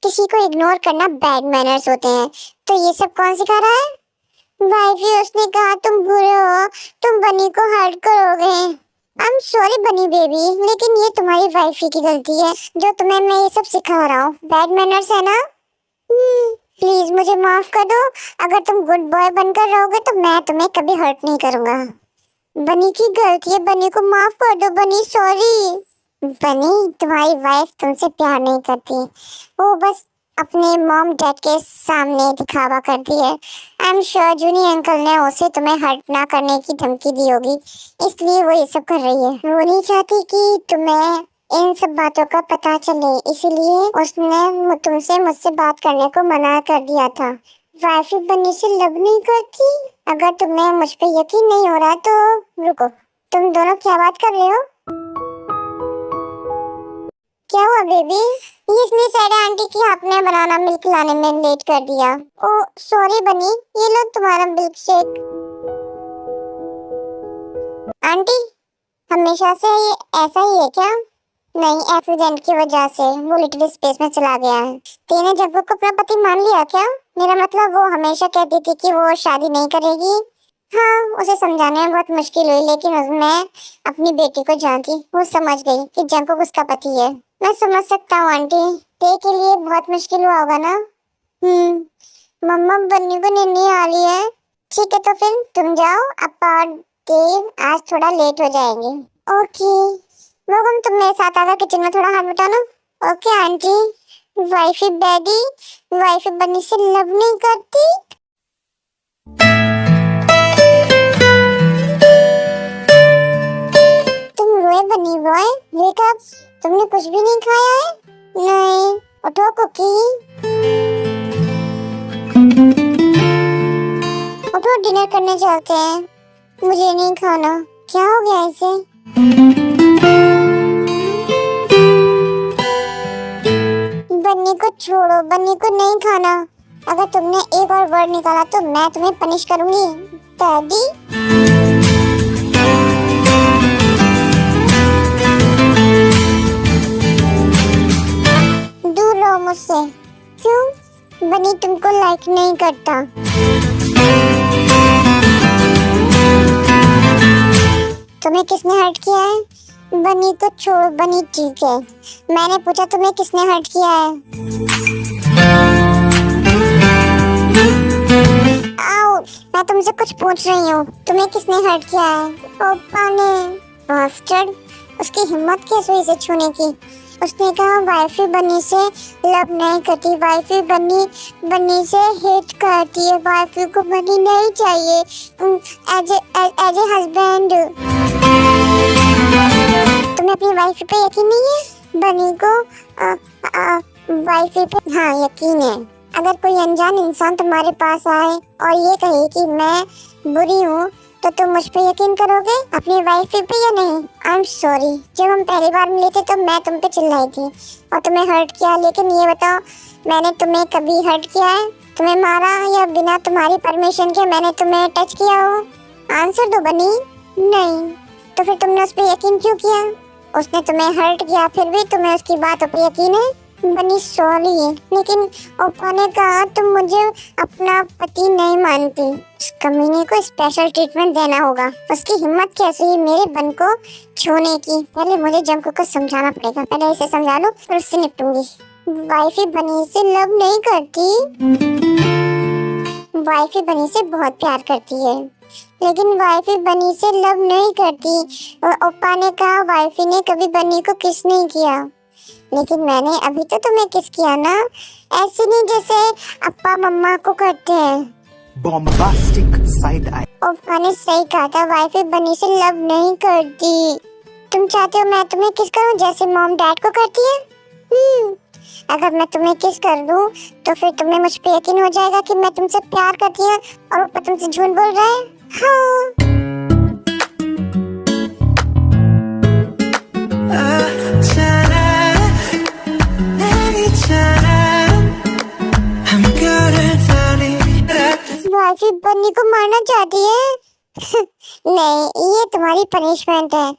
S1: किसी को इग्नोर करना बैड मैनर्स होते हैं। तो ये सब कौन सिखा रहा है? वाइफी, उसने कहा तुम बुरे हो, तुम बनी को हर्ट करोगे। आई एम सॉरी बनी बेबी, लेकिन ये तुम्हारी वाइफी की गलती है जो तुम्हें मैं ये सब सिखा रहा हूँ। बैड मैनर्स है ना? प्लीज मुझे माफ कर दो। अगर तुम गुड बॉय बनकर रहोगे तो मैं तुम्हें कभी हर्ट नहीं करूँगा। बनी की गलती है, बनी को माफ कर दो। बनी सॉरी। बनी, तुम्हारी वाइफ तुमसे प्यार नहीं करती, वो बस अपने मॉम डैड के सामने दिखावा करती है। I am sure Juni uncle ने उसे तुम्हें हर्ट ना करने की धमकी दी होगी, इसलिए वो ये सब कर रही है। वो नहीं चाहती कि तुम्हें इन सब बातों का पता चले, इसीलिए उसने तुमसे मुझसे बात करने को मना कर दिया था। वाइफी बनी से लव नहीं करती। अगर तुम्हें मुझ पे यकीन नहीं हो रहा तो रुको, तुम दोनों क्या बात कर रहे हो? क्या हुआ बेबी? ये इतनी सैड आंटी की आपने बनाना मिल्क लाने में लेट कर दिया। ओ सॉरी बनी, ये लो तुम्हारा मिल्क शेक। आंटी, हमेशा से ये ऐसा ही है क्या? नहीं, एक्सीडेंट की वजह से वो लिटिल स्पेस में चला गया है। तेने जग्गू को अपना पति मान लिया क्या? मेरा मतलब वो हमेशा कहती थी कि वो शादी नहीं करेगी। हाँ, उसे समझाने में बहुत मुश्किल हुई, लेकिन मैं अपनी बेटी को जानती, वो समझ गई कि जंकुक उसका पति है। मैं समझ सकता हूँ आंटी, ते के लिए बहुत मुश्किल हुआ होगा ना? मम्मा बन्नी को नींद नहीं आ रही है। ठीक है तो फिर तुम जाओ, अपा और देव आज थोड़ा लेट हो जाएंगे। ओके लोगम, तुम मेरे साथ आकर किचन में थोड़ा हाथ बटाना। Okay aunty. Wifey daddy, wifey Bunny से लव नहीं करती। तुम रोए बनी बॉय, वेक अप। तुमने कुछ भी नहीं खाया है? नहीं, उठो कुकी। उठो, डिनर करने चलते हैं। मुझे नहीं खाना। क्या हो गया इसे? बन्नी को छोड़ो, बन्नी को नहीं खाना। अगर तुमने एक और वर्ड निकाला तो मैं तुम्हें पनिश करूंगी। डैडी, दूर रहो मुझसे। क्यों? बनी तुमको लाइक नहीं करता। तुम्हें किसने हर्ट किया है? बनी को छोड़ो, बनी ठीक है। मैंने पूछा तुम्हें किसने हर्ट किया है? आओ, मैं तुमसे कुछ पूछ रही हूँ, तुम्हें किसने हर्ट किया है? ओपा ने। बास्टर्ड, उसकी हिम्मत कैसे हुई इसे छूने की? उसने कहा वाइफी बनी से लव नहीं करती, वाइफी बनी से हेट करती है, वाइफी को बनी नहीं चाहिए एज ए हस्बैंड। तुम्हें अपनी वाइफ पे यकीन नहीं है? बनी को वाइफ पे हाँ यकीन है। अगर कोई अनजान इंसान तुम्हारे पास आए और ये कहे कि मैं बुरी हूँ तो तुम मुझ पे यकीन करोगे अपनी वाइफ पे या नहीं? आई एम सॉरी, जब हम पहली बार मिले थे तो मैं तुम पे चिल्लाई थी और तुम्हें हर्ट किया, लेकिन ये बताओ मैंने तुम्हें कभी हर्ट किया है? तुम्हें मारा या बिना तुम्हारी परमिशन के मैंने तुम्हें टच किया हो? आंसर दो बनी। नहीं, तो फिर तुमने उस पर यकीन क्यों किया? उसने तुम्हें हर्ट किया फिर भी तुम्हें उसकी बातों पर यकीन है? बनी सॉरी, लेकिन ओपा ने कहा तुम मुझे अपना पति नहीं मानती। उस कमीने को स्पेशल ट्रीटमेंट देना होगा। उसकी हिम्मत कैसे हुई मेरे बन को छूने की? पहले मुझे जंकू को समझाना पड़ेगा, पहले इसे समझा लो फिर उससे निपटूंगी। वाइफी बनी से लव नहीं करती, वाइफी बनी से बहुत प्यार करती है, लेकिन वाइफी बनी से लव नहीं करती। और ओपा ने कहा वाइफी ने कभी बनी को किस नहीं किया। लेकिन मैंने अभी तो तुम्हें किस किया ना, ऐसे नहीं जैसे अप्पा मम्मा को करते हैं।
S2: Bombastic side eye.
S1: ओप्पा ने सही कहा था, वाइफ बनी से लव नहीं करती। तुम चाहते हो मैं तुम्हें किस करूं जैसे मॉम डैड को करती है? अगर मैं तुम्हें किस कर दूं तो फिर तुम्हें मुझ पे यकीन हो जाएगा कि मैं तुमसे प्यार करती हूं और ओप्पा तुमसे झूठ बोल रहा है। हाँ। वाइफी बन्नी को मारना चाहती है? नहीं, ये तुम्हारी पनिशमेंट है,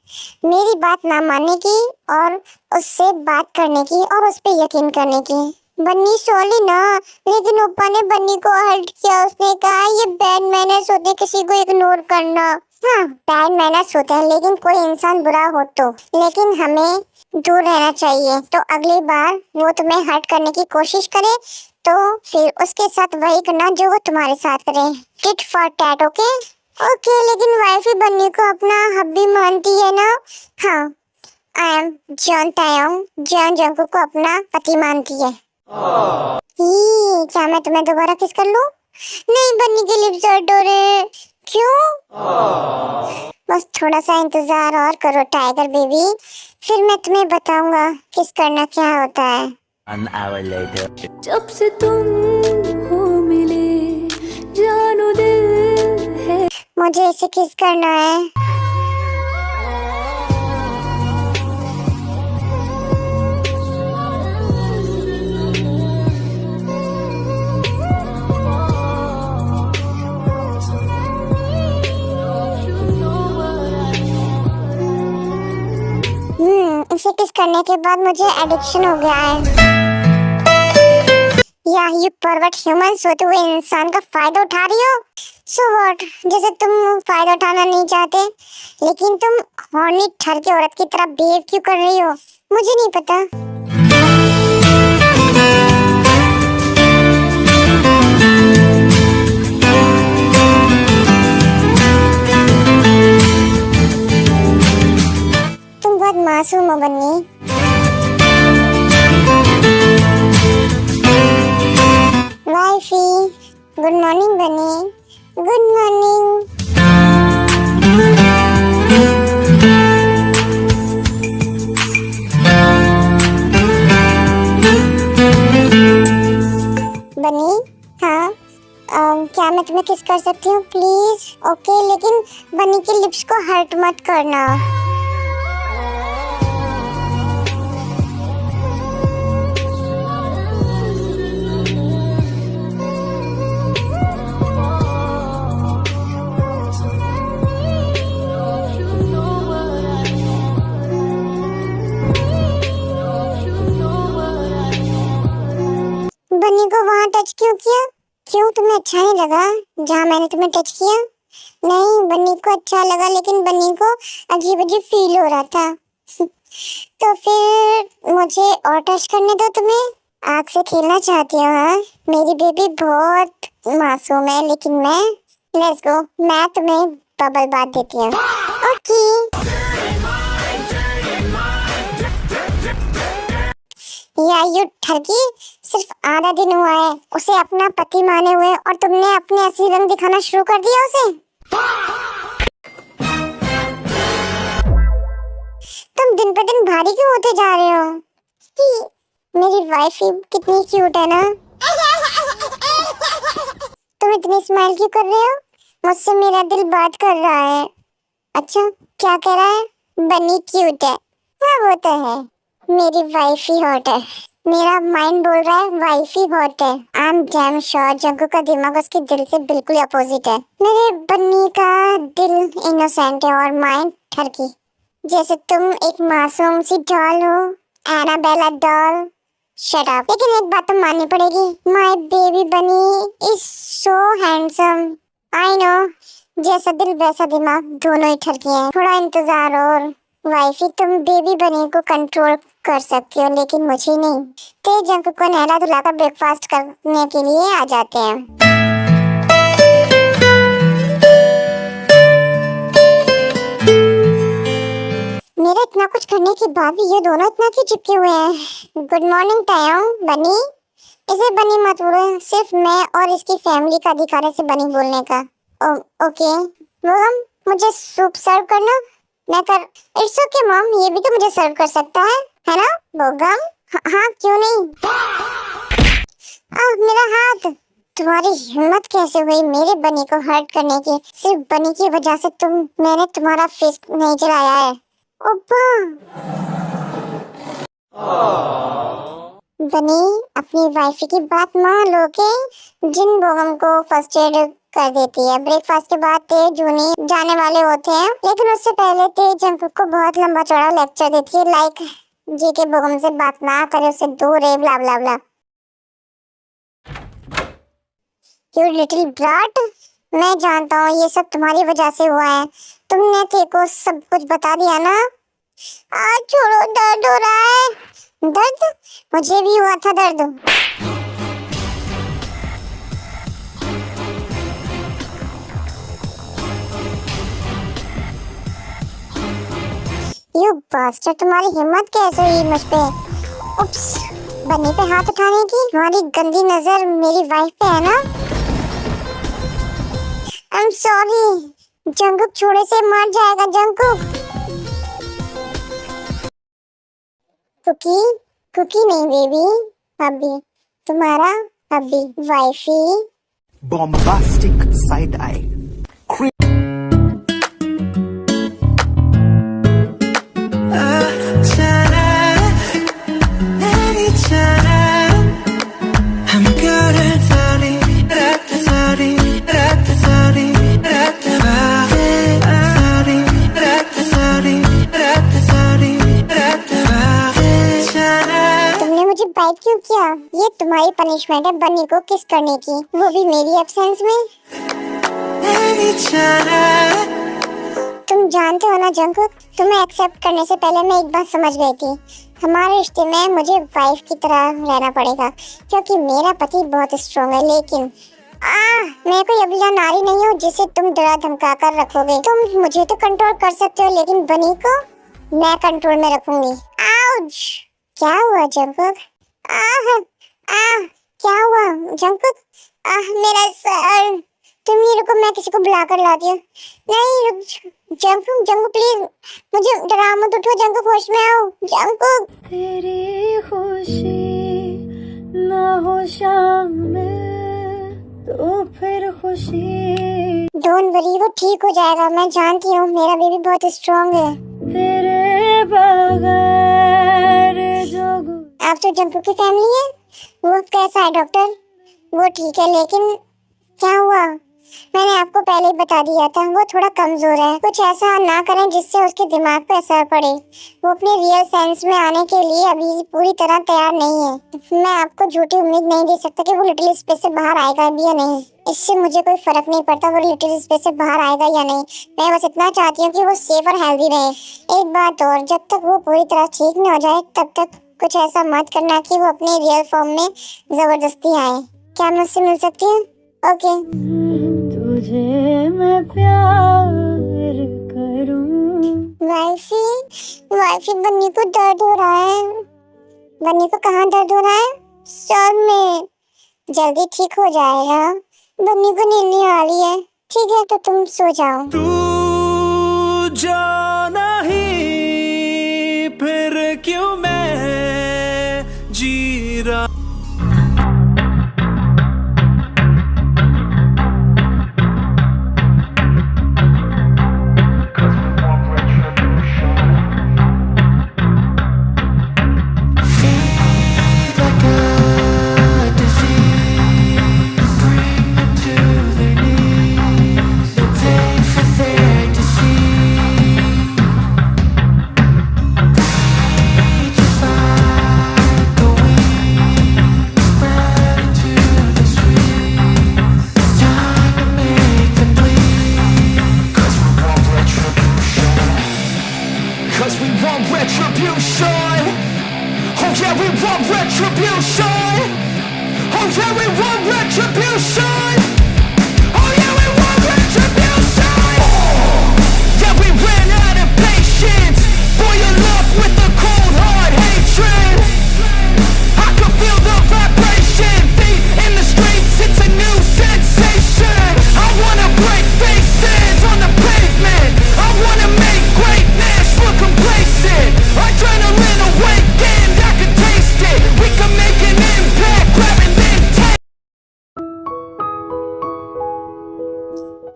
S1: मेरी बात ना मानने की और उससे बात करने की और उस पे यकीन करने की। बन्नी सॉरी ना, लेकिन ओप्पा ने बन्नी को हर्ट किया। उसने कहा ये बैड मैनर्स होते, किसी को इग्नोर करना। हाँ, बैड मैनर्स होते हैं, लेकिन कोई इंसान बुरा हो तो, लेकिन हमें दूर रहना चाहिए। तो अगली बार वो तुम्हें हर्ट करने की कोशिश करे तो फिर उसके साथ वही करना जो वो तुम्हारे साथ करे। Tit for tat, okay? Okay, लेकिन वाइफी बन्नी को अपना हब्बी मानती है ना? हाँ, I am John Taeyong, John Jungkook को अपना पति मानती है। क्या मैं तुम्हें दोबारा किस कर लूं? नहीं, बन्नी के लिप्स हर्ट हो रहे। क्यों? बस थोड़ा सा इंतजार और करो टाइगर बेबी, फिर मैं तुम्हें बताऊंगा किस करना क्या होता है।
S9: An hour later.
S8: जब से तुम हो मिले जानो दिल है।
S1: मुझे इसे किस करना है। इसे किस करने के बाद मुझे एडिक्शन हो गया है। या ये परवर्ट ह्यूमंस होते हुए इंसान का फायदा उठा रही हो। सो व्हाट, जैसे तुम फायदा उठाना नहीं चाहते, लेकिन तुम हॉर्नी ठर के औरत की तरह बिहेव क्यों कर रही हो, मुझे नहीं पता। तुम बहुत मासूम हो बन्नी। वाइफी, गुड मॉर्निंग बनी, गुड मॉर्निंग। बनी, हाँ, क्या मैं तुम्हें किस कर सकती हूँ प्लीज? ओके, लेकिन बनी के लिप्स को हर्ट मत करना। बन्नी को वहाँ टच क्यों किया? क्यों, तुम्हें अच्छा नहीं लगा जहाँ मैंने तुम्हें टच किया? नहीं, बन्नी को अच्छा लगा, लेकिन बन्नी को अजीब अजीब फील हो रहा था। तो फिर मुझे और टच करने दो तुम्हें। आग से खेलना चाहती हो? हाँ, मेरी बेबी बहुत मासूम है, लेकिन मैं, लेट्स गो, मैं तुम्हें बबल बात देती हूँ। ओके। या यू ठगी, सिर्फ आधा दिन हुआ है उसे अपना पति माने हुए और तुमने अपने असली रंग दिखाना शुरू कर दिया उसे। तुम दिन पर दिन भारी क्यों होते जा रहे हो? मेरी वाइफ कितनी क्यूट है ना। तुम इतनी स्माइल क्यों कर रहे हो? मुझसे मेरा दिल बात कर रहा है। अच्छा, क्या कह रहा है? बनी क्यूट है। हाँ, वो तो है, मेरी वाइफ ही हॉट है। मेरा माइंड बोल रहा है वाइफ ही हॉट है। आई एम डैम श्योर जंकू का दिमाग उसके दिल से बिल्कुल अपोजिट है। मेरे बन्नी का दिल इनोसेंट है और माइंड ठरकी। जैसे तुम एक मासूम सी डॉल हो, एनाबेला डॉल। Shut up. लेकिन एक बात तो माननी पड़ेगी, माय बेबी बनी is so handsome. I know, जैसा दिल वैसा दिमाग, दोनों ही ठरकी हैं। थोड़ा इंतजार और वाइफी, तुम बेबी बनी को कंट्रोल कर सकती हो, लेकिन मुझे नहीं। ते जंकू को नहला धुलाकर ब्रेकफास्ट करने के लिए आ जाते हैं। मेरा इतना कुछ करने के बाद भी ये दोनों इतना क्यों चिपके हुए हैं? गुड मॉर्निंग तायम। बनी, इसे बनी मत बोलो, सिर्फ मैं और इसकी फैमिली का अधिकार है इसे बनी बोलने का। ओके मॉम, मुझे सूप सर्व करना। मैं कर इट्स ओके मॉम, ये भी तो मुझे सर्व कर सकता है ना बोगम? हाँ क्यों नहीं। मेरा हाथ। तुम्हारी हिम्मत कैसे हुई मेरे बनी को हर्ट करने की? सिर्फ बनी की वजह से मैंने तुम्हारा फेस नहीं जलाया है। ओपा बनी, अपनी वाइफ की बात मान लो के जिन बोगम को फर्स्ट एड कर देती है। ब्रेकफास्ट के बाद ते जूनी जाने वाले होते हैं, लेकिन उससे पहले ते जंकुक को बहुत लंबा चौड़ा लेक्चर देती है, लाइक जी के बोगम से बात ना करे, उससे दूर है, ब्ला ब्ला ब्ला। यू लिटिल ब्राट, मैं जानता हूँ ये सब तुम्हारी वजह से हुआ है। तुमने ते को सब कुछ बता दिया ना? छोड़ो, दर्द हो रहा है। दर्द? मुझे भी हुआ था दर्द। यू बास्टर, तुम्हारी हिम्मत कैसे हुई मुझ पे? उप्स, बनी पे हाथ उठाने की? तुम्हारी गंदी नजर मेरी वाइफ पे है ना? आई एम सॉरी। जंकुक छोड़े से मर जाएगा जंकुक। कुकी, कुकी नहीं बेबी, हब्बी, तुम्हारा hubby, wifey.
S2: Bombastic side eye.
S1: Bite क्यों किया? ये तुम्हारी पनिशमेंट है बनी को किस करने की, वो भी मेरी एब्सेंस में। तुम जानते हो ना जंकुक, तुम्हें एक्सेप्ट करने से पहले मैं एक बात समझ गई थी। हमारे रिश्ते में मुझे वाइफ की तरह रहना पड़ेगा, क्योंकि मेरा पति बहुत स्ट्रॉन्ग है। लेकिन मैं कोई अबला नारी नहीं हूँ जिसे तुम डरा धमका कर रखोगे। तुम मुझे तो कंट्रोल कर सकते हो, लेकिन बनी को मैं कंट्रोल में रखूंगी। आउच! क्या हुआ जंकुक? क्या हुआ जंकुक? मेरा सर। तुम ही रुको, मैं किसी को बुला कर लाती हूँ। नहीं रुक जंकुक, जंकुक प्लीज, मुझे डरा मत, उठो जंकुक, होश में आओ जंकुक।
S8: तेरी खुशी ना हो शाम में तो फिर खुशी।
S1: डोंट वरी, वो ठीक हो जाएगा, मैं जानती हूँ मेरा बेबी बहुत स्ट्रॉन्ग है।
S8: तेरे बगैर जो
S1: आप तो जंकुक की फैमिली है। वो कैसा है डॉक्टर? वो ठीक है, लेकिन क्या हुआ? मैंने आपको पहले ही बता दिया था, वो थोड़ा कमजोर है। कुछ ऐसा ना करें जिससे उसके दिमाग पर असर पड़े। वो अपने रियल सेंस में आने के लिए अभी पूरी तरह तैयार नहीं है। मैं आपको झूठी उम्मीद नहीं दे सकता कि वो लिटिल स्पेस से बाहर आएगा भी या नहीं। इससे मुझे कोई फर्क नहीं पड़ता वो लिटिल स्पेस से बाहर आएगा या नहीं। मैं बस इतना चाहती हूँ कि वो सेफ और हेल्दी रहे। एक बात और, जब तक वो पूरी तरह ठीक नहीं हो जाए तब तक कुछ ऐसा मत करना कि वो अपने रियल फॉर्म में जबरदस्ती आए। क्या मैं उससे मिल सकती हूँ? ओके।
S8: तुझे मैं प्यार करूं।
S1: वाइफी बन्नी को दर्द हो रहा है। बन्नी को कहाँ दर्द हो रहा है? सर में। जल्दी ठीक हो जाएगा। बन्नी को नींद नहीं आ रही है। ठीक है तो तुम सो जाओ।
S6: तू जो नहीं फिर क्यों मैं जी रहा।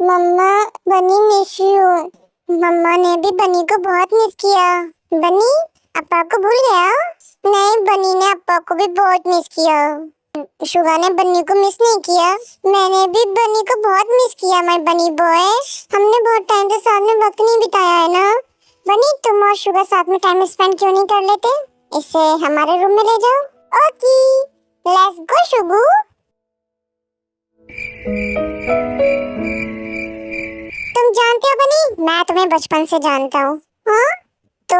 S1: मम्मा, बनी मिस यू। मम्मा ने भी बनी को बहुत मिस किया। बनी, अप्पा को भूल गया? नहीं, बनी ने अप्पा को भी बहुत मिस किया। शुगा ने बनी को मिस नहीं किया। मैंने भी बनी को बहुत मिस किया। माय बनी बॉय, हमने बहुत टाइम से साथ में वक्त नहीं बिताया है ना। बनी, तुम और शुगा साथ में टाइम स्पेंड क्यों नहीं कर लेते? इसे हमारे रूम में ले जाओ। ओके, लेट्स गो शुगू। तुम जानते हो बनी, मैं तुम्हें बचपन से जानता हूँ। हाँ? तो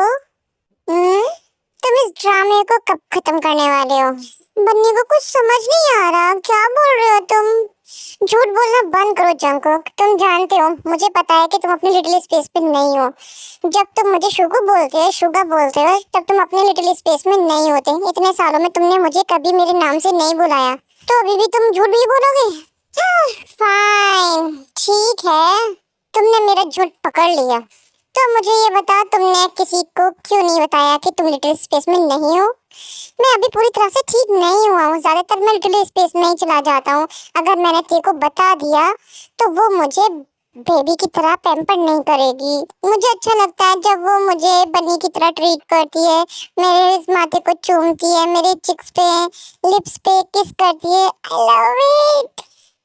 S1: तुम इस ड्रामे को कब खत्म करने वाले हो? बन्नी को कुछ समझ नहीं आ रहा, क्या बोल रहे हो तुम? झूठ बोलना बंद करो जंकुक। तुम जानते हो, मुझे पता है कि तुम अपनी लिटिल स्पेस पे नहीं हो। जब तुम मुझे शुगू बोलते हो, शुगा बोलते हो, तब तुम अपने लिटिल स्पेस में नहीं होते। इतने सालों में तुमने मुझे कभी मेरे नाम से नहीं बुलाया, तो अभी भी तुम झूठ भी बोलोगे? फाइन, ठीक है, तुमने मेरा झूठ पकड़ लिया। तो मुझे ये बता, तुमने किसी को क्यों नहीं बताया कि तुम लिटिल स्पेस में नहीं हो? मैं अभी पूरी तरह से ठीक नहीं हुआ हूँ। ज्यादातर मैं लिटिल स्पेस में ही चला जाता हूँ। अगर मैंने तेरे को बता दिया तो वो मुझे बेबी की तरह पैम्पर नहीं करेगी। मुझे अच्छा लगता है जब वो मुझे बनी की तरह ट्रीट करती है, मेरे इस माथे को चूमती है, मेरे चिक्स पे, लिप्स पे किस करती है। I love it.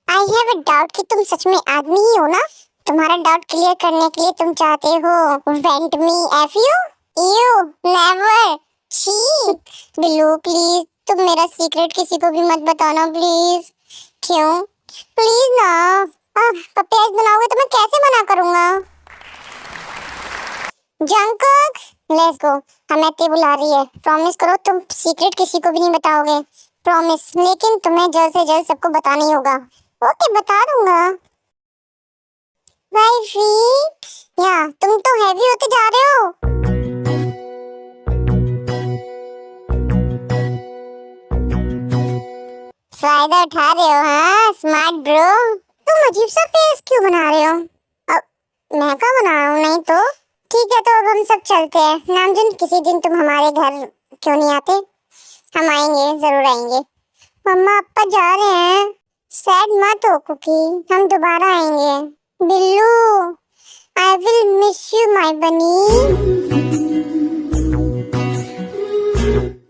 S1: I have a doubt कि तुम सच में आदमी ही हो ना? तुम्हारा डाउट क्लियर करने के लिए तुम चाहते हो went me F you never she. Billu please, तुम मेरा सीक्रेट किसी को भी मत बताना प्लीज। क्यों? प्लीज ना। पप्पी आइस बनाओगे तो मैं कैसे मना करूंगा? Jungkook, let's go. हमें ते बुला रही है। प्रॉमिस करो तुम सीक्रेट किसी को भी नहीं बताओगे। प्रॉमिस। लेकिन तुम्हें जल्द से जल्द सबको बताना ही होगा। ओके, बता दूंगा। वाइफी, या तुम तो हैवी होते जा रहे हो। फायदा उठा रहे हो? हाँ, स्मार्ट ब्रो। तुम अजीब सा फेस क्यों बना रहे हो? अब मैं क्या बना रहा हूँ? नहीं तो ठीक है, तो अब हम सब चलते हैं। नामजुन, किसी दिन तुम हमारे घर क्यों नहीं आते? हम आएंगे, जरूर आएंगे। मम्मा पापा जा रहे हैं। सैड मत हो कुकी, हम दोबारा आएंगे। Billu, I will miss you my बनी।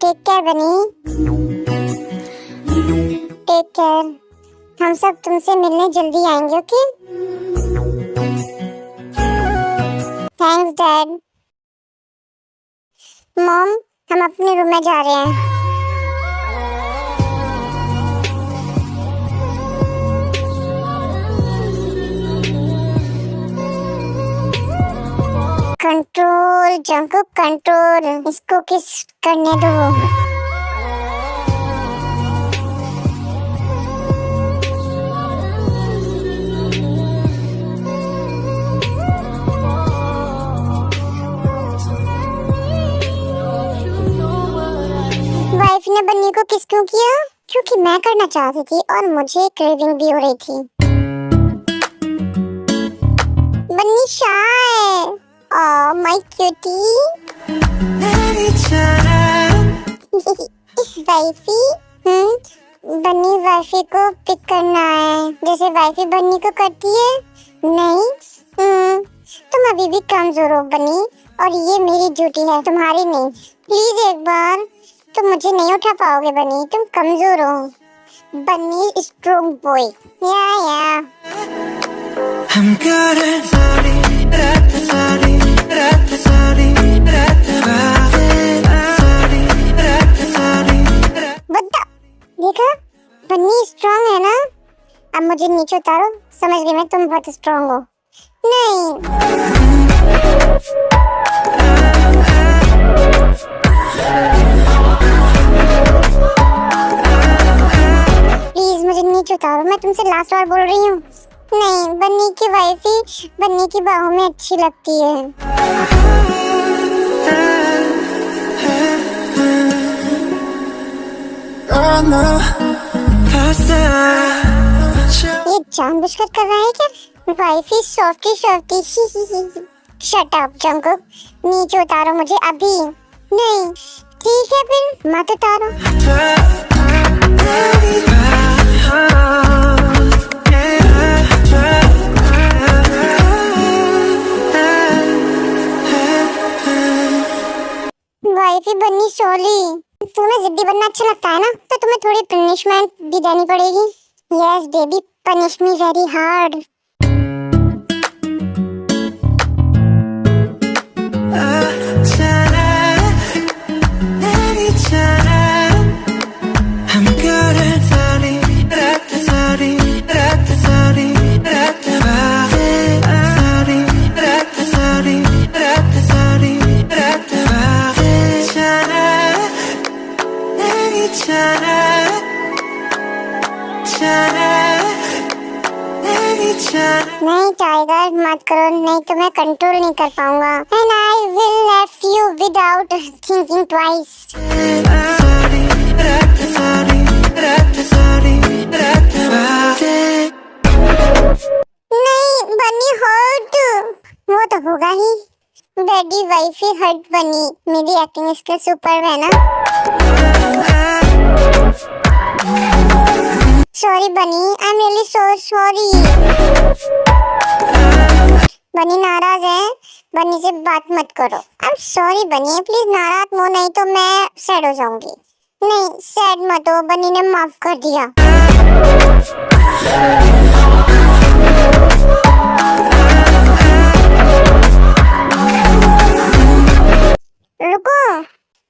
S1: टेक केयर बनी, टेक केयर। हम सब तुमसे मिलने जल्दी आएंगे। Okay, thanks dad. मॉम, हम अपने रूम में जा रहे हैं। Control Jungkook, control. इसको किस करने दो। वाइफ ने बन्नी को किस क्यों किया? क्योंकि मैं करना चाहती थी और मुझे क्रेविंग भी हो रही थी। Bunny shy, oh my cutie. Wifey, Bunny wifey को पिक करना है जैसे वाइफी बन्नी को करती है। नहीं, तुम अभी भी कमजोर हो बन्नी, और ये मेरी ड्यूटी है, तुम्हारी नहीं। प्लीज एक बार, तुम मुझे नहीं उठा पाओगे बन्नी, तुम कमजोर हो। बन्नी स्ट्रॉन्ग बॉय। या
S6: I'm good at sorry,
S1: देखा, बन्नी स्ट्रॉन्ग है ना? अब मुझे नीचे उतारो। समझ गई मैं, तुम बहुत स्ट्रॉन्ग हो। नहीं, प्लीज मुझे नीचे उतारो। मैं तुमसे लास्ट बार बोल रही हूँ। नहीं, बन्नी की वाइफी बन्नी की बाहों में अच्छी लगती है। ये जानबूझकर कर रहा है क्या? Wifey softy softy. Shut up Jungkook, नीचे उतारो मुझे अभी। नहीं, ठीक है फिर मत उतारो। बन्नी सॉरी, तुम्हें जिद्दी बनना अच्छा लगता है ना, तो तुम्हें थोड़ी पनिशमेंट भी देनी पड़ेगी। Yes baby, punish me very hard. नहीं टाइगर, मत करो, नहीं तो मैं कंट्रोल नहीं कर पाऊंगा। And I will left you without thinking twice. नहीं बनी हर्ट, वो तो होगा ही। बेडी वाइफी हर्ट बनी, मेरी एक्टिंग स्किल सुपर है ना। सॉरी बनी, I am really so sorry. बनी नाराज है, बनी से बात मत करो। आई एम सॉरी बनी, प्लीज नाराज हो, नहीं तो मैं सैड हो जाऊंगी। नहीं सैड मत हो, बनी ने माफ कर दिया। रुको,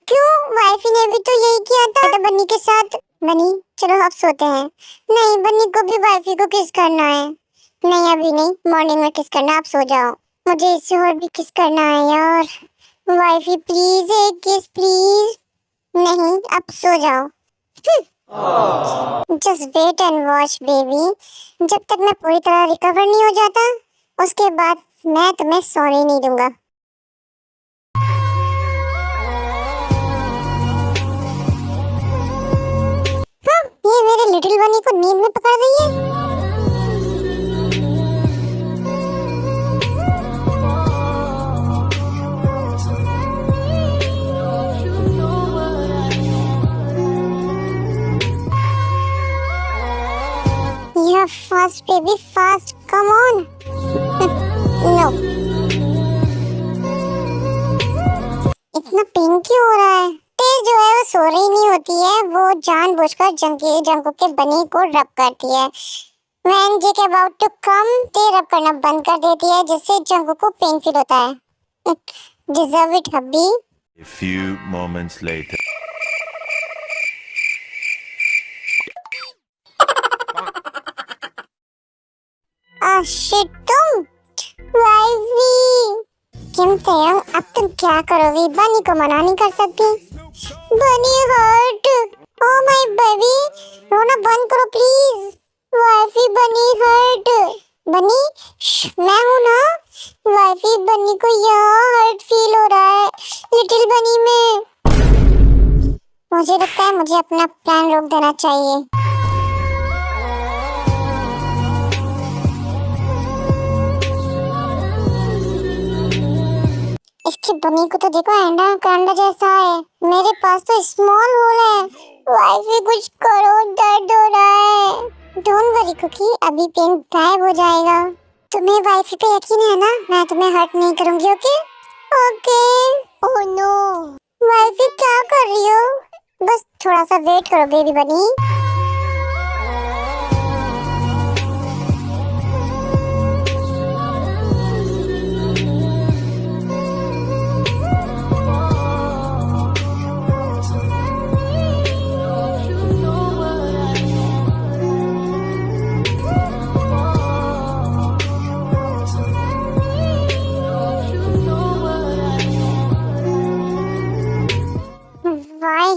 S1: क्यों? वाइफी ने भी तो यही किया था बनी के साथ। बनी चलो अब सोते हैं। नहीं बनी को भी वाइफी को किस करना है। नहीं अभी नहीं, मॉर्निंग में किस करना, आप सो जाओ। मुझे इससे और भी किस करना है यार। वाइफी प्लीज एक किस प्लीज। नहीं अब सो जाओ। Just wait and watch baby, जब तक मैं पूरी तरह रिकवर नहीं हो जाता उसके बाद मैं तुम्हें सोने नहीं दूंगा। ये मेरे लिटिल बनी को नींद में पकड़ रही है। Yeah, fast baby, fast, come on. No. इतना पेन क्यों हो रहा है? तेज जो है वो सो रही नहीं होती है, वो जानबूझकर जंगू के बनी को रब करती है। When Jake about to come, ते रब करना बंद कर देती है, जिससे जंगू को पेन फील होता है। Deserve it hubby.
S9: A few moments later.
S1: Shit तुम वाइफी किम तेयंग, अब तुम क्या करोगी? बनी को मना नहीं कर सकती। बनी हर्ट, ओह माय बेबी, रोना बंद करो प्लीज। वाइफी बनी हर्ट। बनी मैं हूँ ना। वाइफी बनी को यहाँ हर्ट फील हो रहा है लिटिल बनी में। मुझे लगता है मुझे अपना प्लान रोक देना चाहिए। इसकी बनी को तो देखो अंडा जैसा है, मेरे पास तो स्मॉल होल है। वाइफी कुछ करो, दर्द हो रहा है। डोंट वरी कुकी, अभी पेन गायब हो जाएगा। तुम्हें वाइफी पे यकीन है ना? मैं तुम्हें हर्ट नहीं करूंगी। Okay okay. Oh no wifey क्या कर रही हो? बस थोड़ा सा वेट करो बेबी बनी।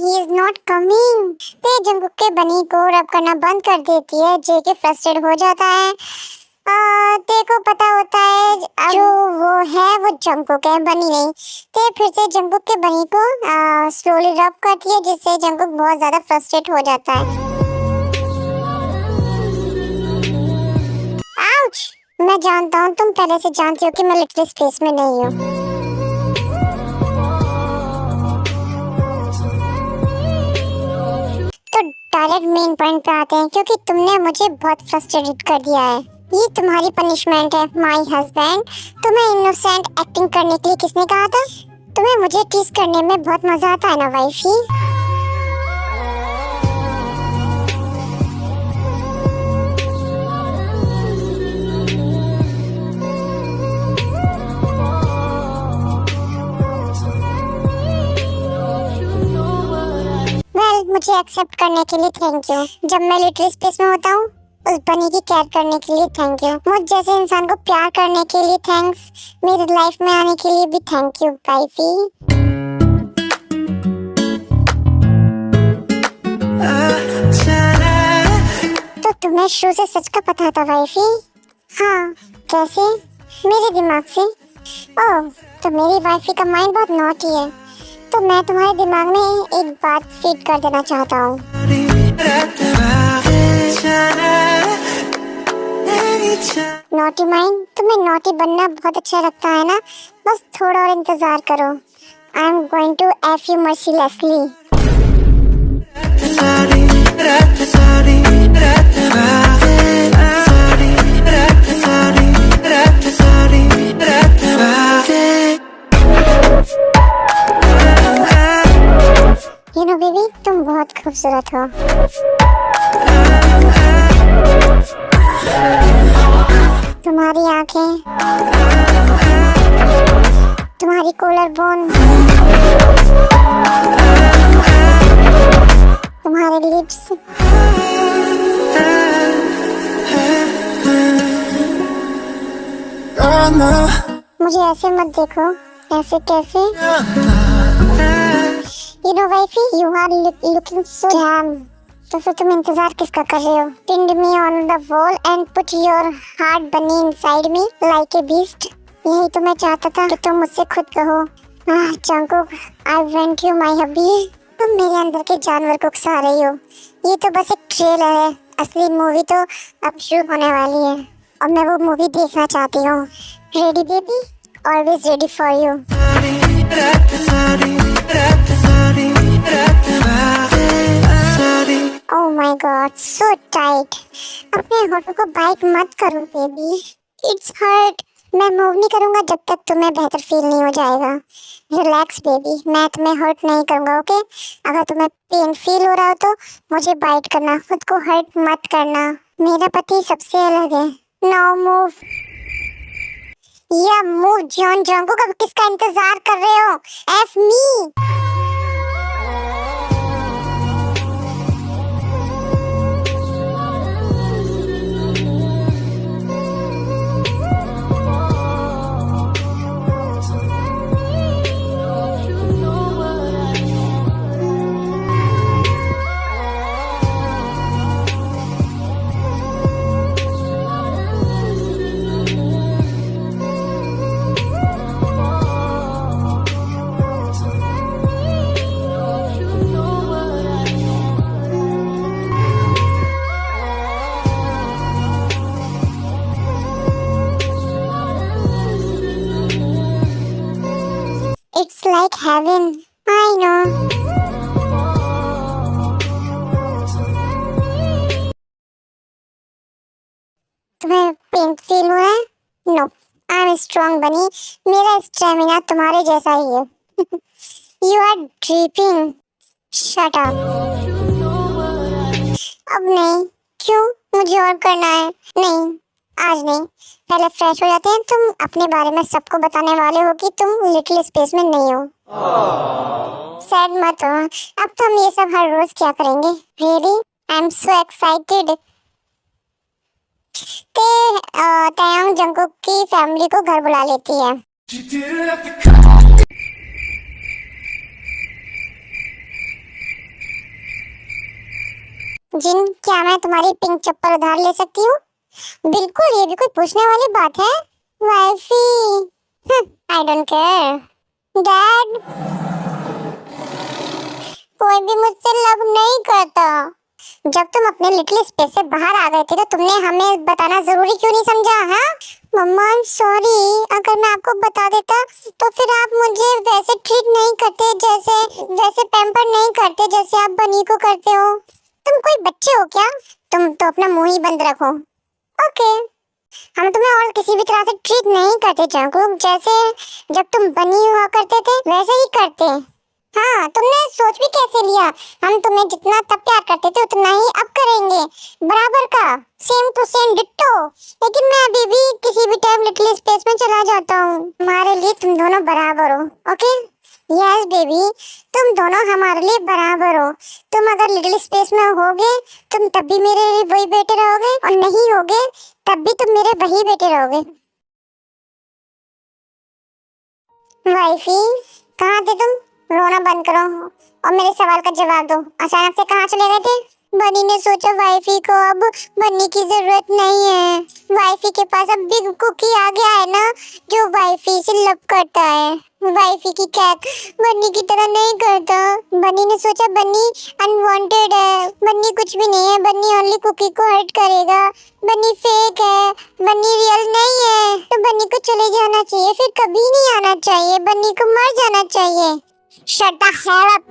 S1: He is not coming. ते जंगुक के बनी को रब करना बंद कर देती है। जेके फ्रस्ट्रेट हो जाता है। ते को पता होता है जो वो है वो जंगुक है, बनी नहीं। ते फिर से जंगुक के बनी को स्लोली रब करती है, जिससे जंगुक बहुत ज्यादा फ्रस्ट्रेट हो जाता है। आउच! मैं जानता हूँ, तुम पहले से जानती हो कि मैं लिटिल स्पेस में नहीं हूँ। डायरेक्ट मेन पॉइंट पे आते हैं, क्योंकि तुमने मुझे बहुत फ्रस्ट्रेटेड कर दिया है। ये तुम्हारी पनिशमेंट है माय हस्बैंड। तुम्हें इनोसेंट एक्टिंग करने के लिए किसने कहा था? तुम्हें मुझे टीज करने में बहुत मजा आता है ना वाइफी? मुझे एक्सेप्ट करने के लिए थैंक यू। जब मैं लिटिल स्पेस में होता हूँ उस बनी की केयर करने के लिए थैंक यू। मुझ जैसे इंसान को प्यार करने के लिए थैंक्स। मेरी लाइफ में आने के लिए भी थैंक यू वाइफी। तो तुम्हें शुरू से सच का पता था वाइफी? हाँ, कैसे? मेरे दिमाग से। ओह, तो मेरी वाइफी का माइंड बहुत नॉटी है। तो मैं तुम्हारे दिमाग में एक बात फीड कर देना चाहता हूँ। नॉटी माइंड, तुम्हें नॉटी बनना बहुत अच्छा लगता है ना? बस थोड़ा और इंतजार करो। I am going to F you mercilessly. You know baby, तुम बहुत खूबसूरत हो। तुम्हारी आंखें, तुम्हारी कॉलर बोन, तुम्हारे लिप्स, मुझे ऐसे मत देखो। ऐसे कैसे? You know wifey, you are looking so damn. तो फिर तुम इंतजार किसका कर रहे हो? Pinned me on the wall and put your heart bunny inside me like a beast. यही तो मैं चाहता था कि तुम मुझसे खुद कहो, Jungkook, I want you my hubby. तुम मेरे अंदर के जानवर को उकसा रही हो। ये तो बस एक ट्रेलर है। असली मूवी तो अब शुरू होने वाली है और मैं वो मूवी देखना चाहती हूँ। Ready baby? Always ready for you. Oh my God, so tight. अपने होठों को बाइट मत करो बेबी, इट्स हर्ट। मैं मूव नहीं करूँगा जब तक तुम्हें बेहतर फील नहीं हो जाएगा। रिलैक्स बेबी, मैं तुम्हें हर्ट नहीं करूँगा, ओके? अगर तुम्हें पेन फील हो रहा हो तो मुझे बाइट करना, खुद को हर्ट मत करना। मेरा पति सबसे अलग है। नाउ मूव या मूव जॉन जंकुक। अब किसका इंतजार कर रहे हो? F me. It's like heaven. I know. तुम्हें पेन फील हो रहा है? No. I'm strong बनी। मेरा स्टेमिना तुम्हारे जैसा ही है। You are dripping. Shut up. अब नहीं। क्यों? मुझे और करना है। नहीं, आज नहीं। पहले फ्रेश हो जाते हैं। तुम अपने बारे में सबको बताने वाले हो कि तुम लिटिल स्पेस में नहीं हो। सैड मत हो। अब तो हम ये सब हर रोज क्या करेंगे? Really? I'm so excited. Tayang Jungkook की फैमिली को घर बुला लेती है। जिन, क्या मैं तुम्हारी पिंक चप्पल उधार ले सकती हूँ? बिल्कुल, ये भी कोई पूछने वाली बात है? Wifey, I don't care. Dad, कोई भी मुझसे लव नहीं करता। जब तुम अपने लिटिल स्पेस से बाहर आ गए थे तो तुमने हमें बताना जरूरी क्यों नहीं समझा? हाँ मम्मा, आई एम सॉरी। अगर मैं आपको बता देता तो फिर आप मुझे वैसे ट्रीट नहीं करते, जैसे पैम्पर नहीं करते जैसे आप बनी को करते हो। तुम कोई बच्चे हो क्या? तुम तो अपना मुंह ही बंद रखो। ओके, हम तुम्हें और किसी भी तरह से ट्रीट नहीं करते जंगकुक, जैसे जब तुम बनी हुआ करते थे वैसे ही करते। हाँ, तुमने सोच भी कैसे लिया? हम तुम्हें जितना तब प्यार करते थे उतना ही अब करेंगे, बराबर का, सेम टू सेम डिट्टो। लेकिन मैं अभी भी किसी भी टाइम लिटिल स्पेस में चला जाता हूँ। हमारे लिए तुम दोनों बराबर हो, ओके? यस बेबी, तुम दोनों हमारे लिए बराबर हो। तुम अगर लिटिल स्पेस में होगे तुम तब भी मेरे लिए वही बेटे रहोगे, और नहीं होगे तब भी तुम मेरे वही बेटे रहोगे। वाइफी, कहाँ थे तुम? रोना बंद करो और मेरे सवाल का जवाब दो। अचानक से कहाँ चले गए थे? बनी ने सोचा वाइफी को अब बनी की जरूरत नहीं है। वाइफी के पास अब बिग कुकी आ गया है ना, जो वाइफी से लव करता है। वाइफी की कैक बनी की तरह नहीं करता। बनी ने सोचा बनी अनवांटेड है, बनी कुछ भी नहीं है, बनी ओनली कुकी को हर्ट करेगा, बनी फेक है, बनी रियल नहीं है। तो बनी को चले जाना चाहिए, फिर कभी नहीं आना चाहिए, बनी को मर जाना चाहिए। Shut the hell up.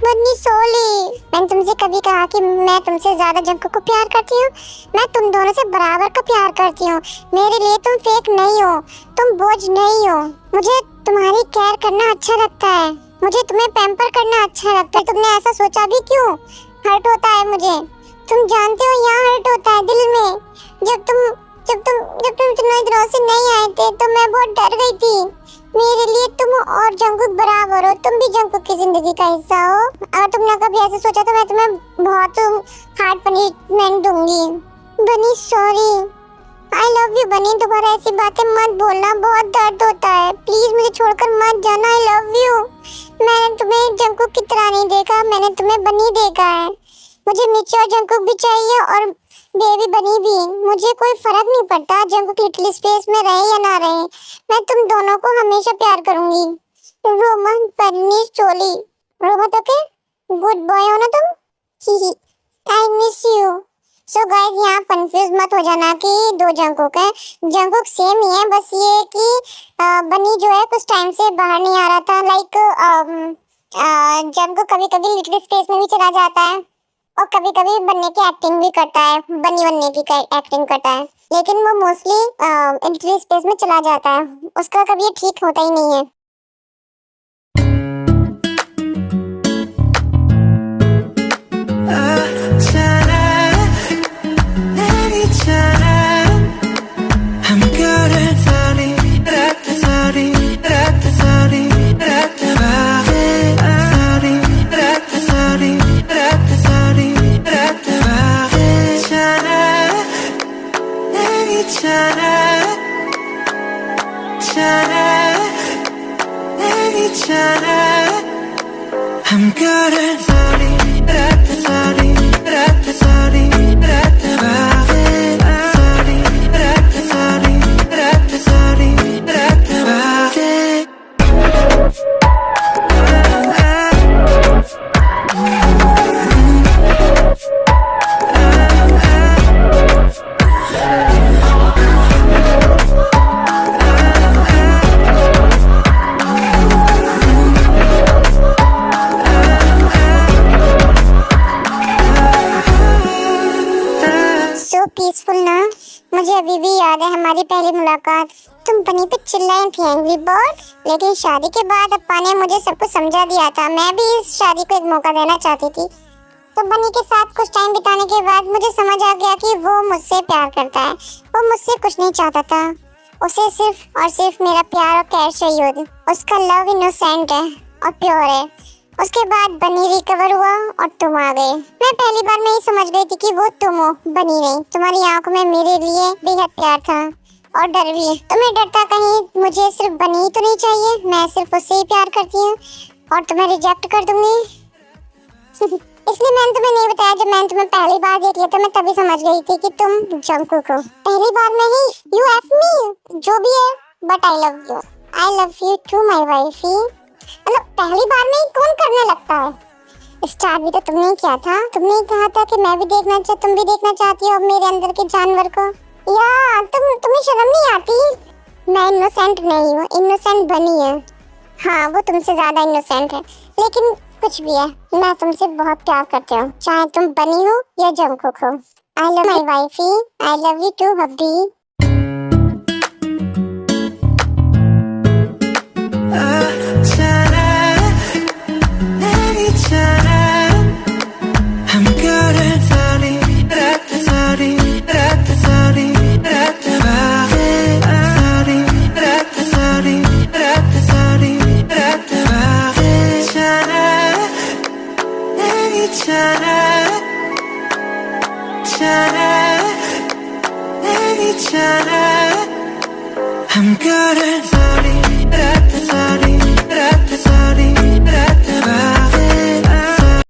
S1: Bunny सोली, मैंने तुमसे कभी कहा कि मैं तुमसे ज्यादा जंगकुक को प्यार करती हूँ? मैं तुम दोनों से बराबर का प्यार करती हूँ। मेरे लिए तुम फेक नहीं हो, तुम बोझ नहीं हो। मुझे तुम्हारी केयर करना अच्छा लगता है, मुझे तुम्हें पैम्पर करना अच्छा लगता है। तुमने ऐसा सोचा भी क्यों? हर्ट होता है मुझे, तुम जानते हो, यहाँ हर्ट होता है दिल में। जब तुम इतने दिनों से नहीं आए थे तो मैं बहुत डर गई थी। मेरे लिए तुम और जंगकुक बराबर हो, तुम भी जंगकुक की जिंदगी का हिस्सा हो। अगर तुमने कभी ऐसे सोचा तो मैं तुम्हें बहुत हार्ड पनिशमेंट दूंगी। बनी सॉरी, आई लव यू। बनी दोबारा ऐसी बातें मत बोलना, बहुत दर्द होता है। प्लीज मुझे छोड़कर मत जाना, आई लव यू। मैंने तुम्हें जंगकुक की तरह नहीं देखा, मैंने तुम्हें बनी देखा है। मुझे मिच्योर जंगकुक भी चाहिए और बेबी बनी भी। मुझे कोई फर्क नहीं पड़ता जंगकुक लिटिल स्पेस में रहे या ना रहे, मैं तुम दोनों को हमेशा प्यार करूंगी। रोमन बनी चोली, रोमन तो के गुड बॉय हो ना तुम। ही I miss you. So guys, यहाँ कंफ्यूज मत हो जाना कि दो जंगकुक है। जंगकुक सेम ही है, बस ये कि बनी जो है कुछ टाइम से बाहर नहीं आ रहा था। लाइक जंगकुक कभी कभी लिटिल स्पेस में भी चला जाता है और कभी कभी बनने की एक्टिंग भी करता है, बनी बनने की एक्टिंग करता है, लेकिन वो मोस्टली लिटिल स्पेस में चला जाता है। उसका कभी ठीक होता ही नहीं है।
S6: I'm good at sorry, sorry,
S1: peaceful ना। मुझे अभी भी याद है हमारी पहली मुलाकात। तुम बनी पे चिल्लाई थी एंग्री बर्ड, लेकिन शादी के बाद अप्पा ने मुझे सब कुछ समझा दिया था। मैं भी इस शादी को एक मौका देना चाहती थी। तो बनी के साथ कुछ टाइम बिताने के बाद मुझे समझ आ गया कि वो मुझसे प्यार करता है। वो मुझसे कुछ नहीं चाहता था, उसे सिर्फ और सिर्फ मेरा प्यार और केयर चाहिए। उसका लव इनोसेंट है और प्योर है। उसके बाद बनी रिकवर हुआ और तुम आ गए। मैं पहली बार में ही समझ गई थी कि वो तुम हो, बनी नहीं। तुम्हारी आंखों में मेरे लिए बेहद प्यार था और डर भी। तुम्हें डरता कहीं मुझे सिर्फ बनी ही तो नहीं चाहिए, मैं सिर्फ उससे ही प्यार करती हूँ और तुम्हें रिजेक्ट कर दूंगी। इसलिए मैंने तुम्हें नहीं बताया। जब मैंने तुम्हें पहली बार देख लिया तो मैं तभी समझ गई थी कि तुम जंगकुक हो। पहली बार में ही यू एफ मी, जो भी है, but I love you too my wifey. मतलब पहली बार में ही कौन करने लगता है। स्टार्ट भी तो तुमने ही किया था। तुमने ही कहा था कि मैं भी देखना चाहती, तुम भी देखना चाहती हो मेरे अंदर के जानवर को। या तुम्हें शर्म नहीं आती? मैं इनोसेंट नहीं हूँ, इनोसेंट बनी है। हाँ वो तुमसे ज्यादा इनोसेंट है, लेकिन कुछ भी है, मैं तुमसे बहुत प्यार करती हूँ, चाहे तुम बनी हो या जंगकुक हो। I love my wifey, I love you too hubby.
S6: I'm good at